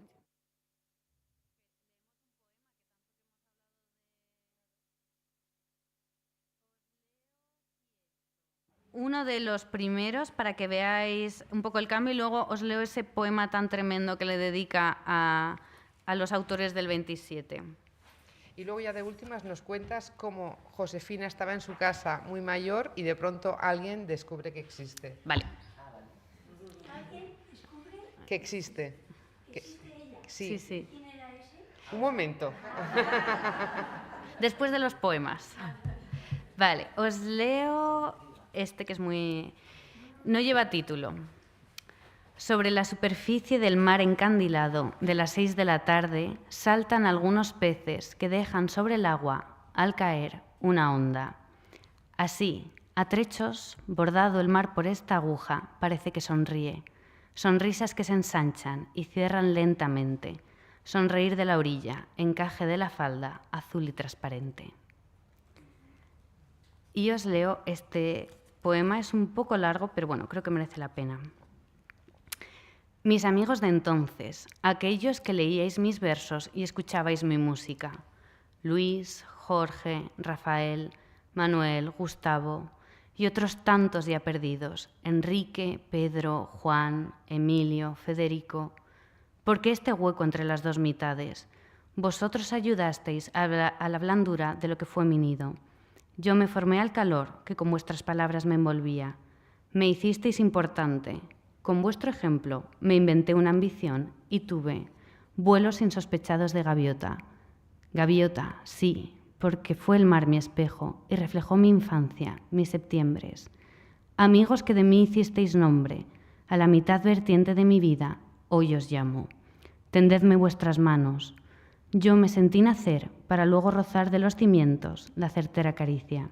Uno de los primeros para que veáis un poco el cambio y luego os leo ese poema tan tremendo que le dedica a los autores del 27. Y luego ya de últimas nos cuentas cómo Josefina estaba en su casa muy mayor y de pronto alguien descubre que existe. Vale. ¿Alguien descubre Que existe. que existe ella? Sí. Sí. ¿Quién era ese? Un momento. Después de los poemas. Vale, os leo este que es muy... No lleva título. Sobre la superficie del mar encandilado de las 6 de la tarde saltan algunos peces que dejan sobre el agua, al caer, una onda. Así, a trechos, bordado el mar por esta aguja, parece que sonríe. Sonrisas que se ensanchan y cierran lentamente. Sonreír de la orilla, encaje de la falda, azul y transparente. Y os leo este poema, es un poco largo, pero bueno, creo que merece la pena. Mis amigos de entonces, aquellos que leíais mis versos y escuchabais mi música. Luis, Jorge, Rafael, Manuel, Gustavo y otros tantos ya perdidos. Enrique, Pedro, Juan, Emilio, Federico. ¿Por qué este hueco entre las dos mitades? Vosotros ayudasteis a la blandura de lo que fue mi nido. Yo me formé al calor que con vuestras palabras me envolvía. Me hicisteis importante. Con vuestro ejemplo me inventé una ambición y tuve vuelos insospechados de gaviota. Gaviota, sí, porque fue el mar mi espejo y reflejó mi infancia, mis septiembres. Amigos que de mí hicisteis nombre, a la mitad vertiente de mi vida, hoy os llamo. Tendedme vuestras manos. Yo me sentí nacer para luego rozar de los cimientos la certera caricia.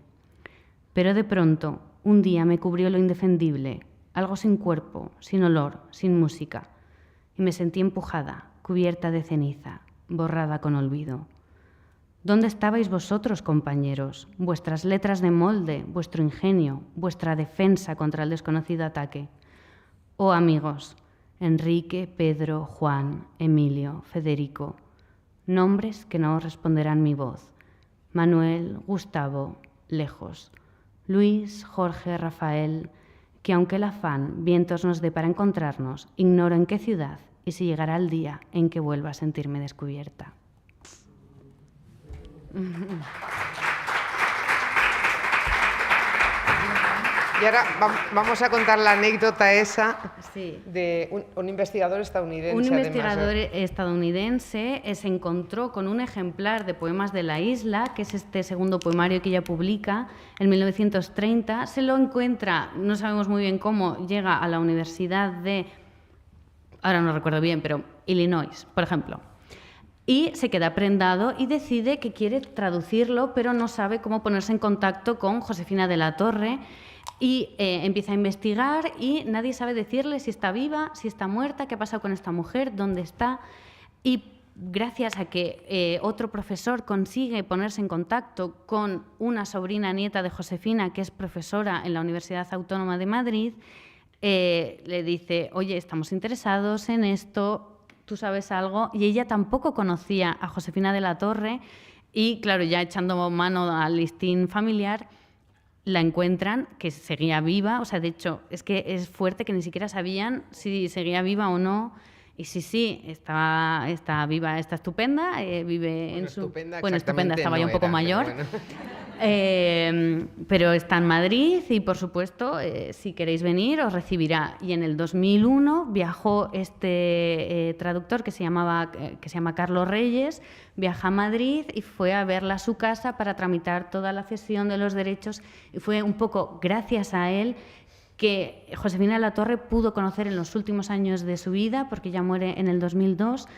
Pero de pronto, un día me cubrió lo indefendible, algo sin cuerpo, sin olor, sin música, y me sentí empujada, cubierta de ceniza, borrada con olvido. ¿Dónde estabais vosotros, compañeros? Vuestras letras de molde, vuestro ingenio, vuestra defensa contra el desconocido ataque. Oh amigos, Enrique, Pedro, Juan, Emilio, Federico, nombres que no os responderán mi voz. Manuel, Gustavo, lejos. Luis, Jorge, Rafael, que aunque el afán vientos nos dé para encontrarnos, ignoro en qué ciudad y si llegará el día en que vuelva a sentirme descubierta. Y ahora vamos a contar la anécdota esa Sí. de un investigador estadounidense. Un investigador además, estadounidense se encontró con un ejemplar de Poemas de la Isla, que es este segundo poemario que ella publica en 1930. Se lo encuentra, no sabemos muy bien cómo, llega a la Universidad de, ahora no recuerdo bien, pero Illinois, por ejemplo. Y se queda prendado y decide que quiere traducirlo, pero no sabe cómo ponerse en contacto con Josefina de la Torre. y empieza a investigar y nadie sabe decirle si está viva, si está muerta, qué ha pasado con esta mujer, dónde está. Y gracias a que otro profesor consigue ponerse en contacto con una sobrina nieta de Josefina, que es profesora en la Universidad Autónoma de Madrid, le dice, oye, estamos interesados en esto, ¿tú sabes algo? Y ella tampoco conocía a Josefina de la Torre y, claro, ya echando mano al listín familiar, la encuentran, que seguía viva. O sea, de hecho, es que es fuerte que ni siquiera sabían si seguía viva o no. Y sí, está viva, está estupenda, vive en su... Estupenda, estaba ya un poco mayor. Pero está en Madrid y, por supuesto, si queréis venir, os recibirá. Y en el 2001 viajó este traductor que se llama Carlos Reyes, viaja a Madrid y fue a verla a su casa para tramitar toda la cesión de los derechos. Y fue un poco gracias a él que Josefina de la Torre pudo conocer en los últimos años de su vida, porque ella muere en el 2002,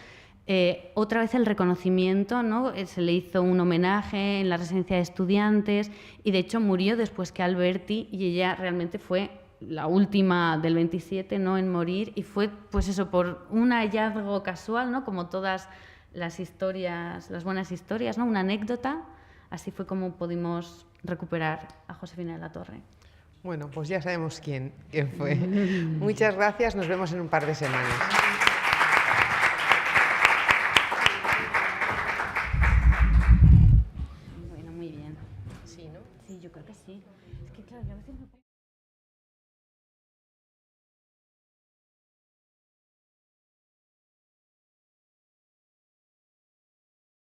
otra vez el reconocimiento, ¿no? Se le hizo un homenaje en la residencia de estudiantes y de hecho murió después que Alberti, y ella realmente fue la última del 27, ¿no?, en morir, y fue pues eso, por un hallazgo casual, ¿no?, como todas las historias, las buenas historias, ¿no?, una anécdota. Así fue como pudimos recuperar a Josefina de la Torre. Bueno, pues ya sabemos quién fue. Muchas gracias, nos vemos en un par de semanas.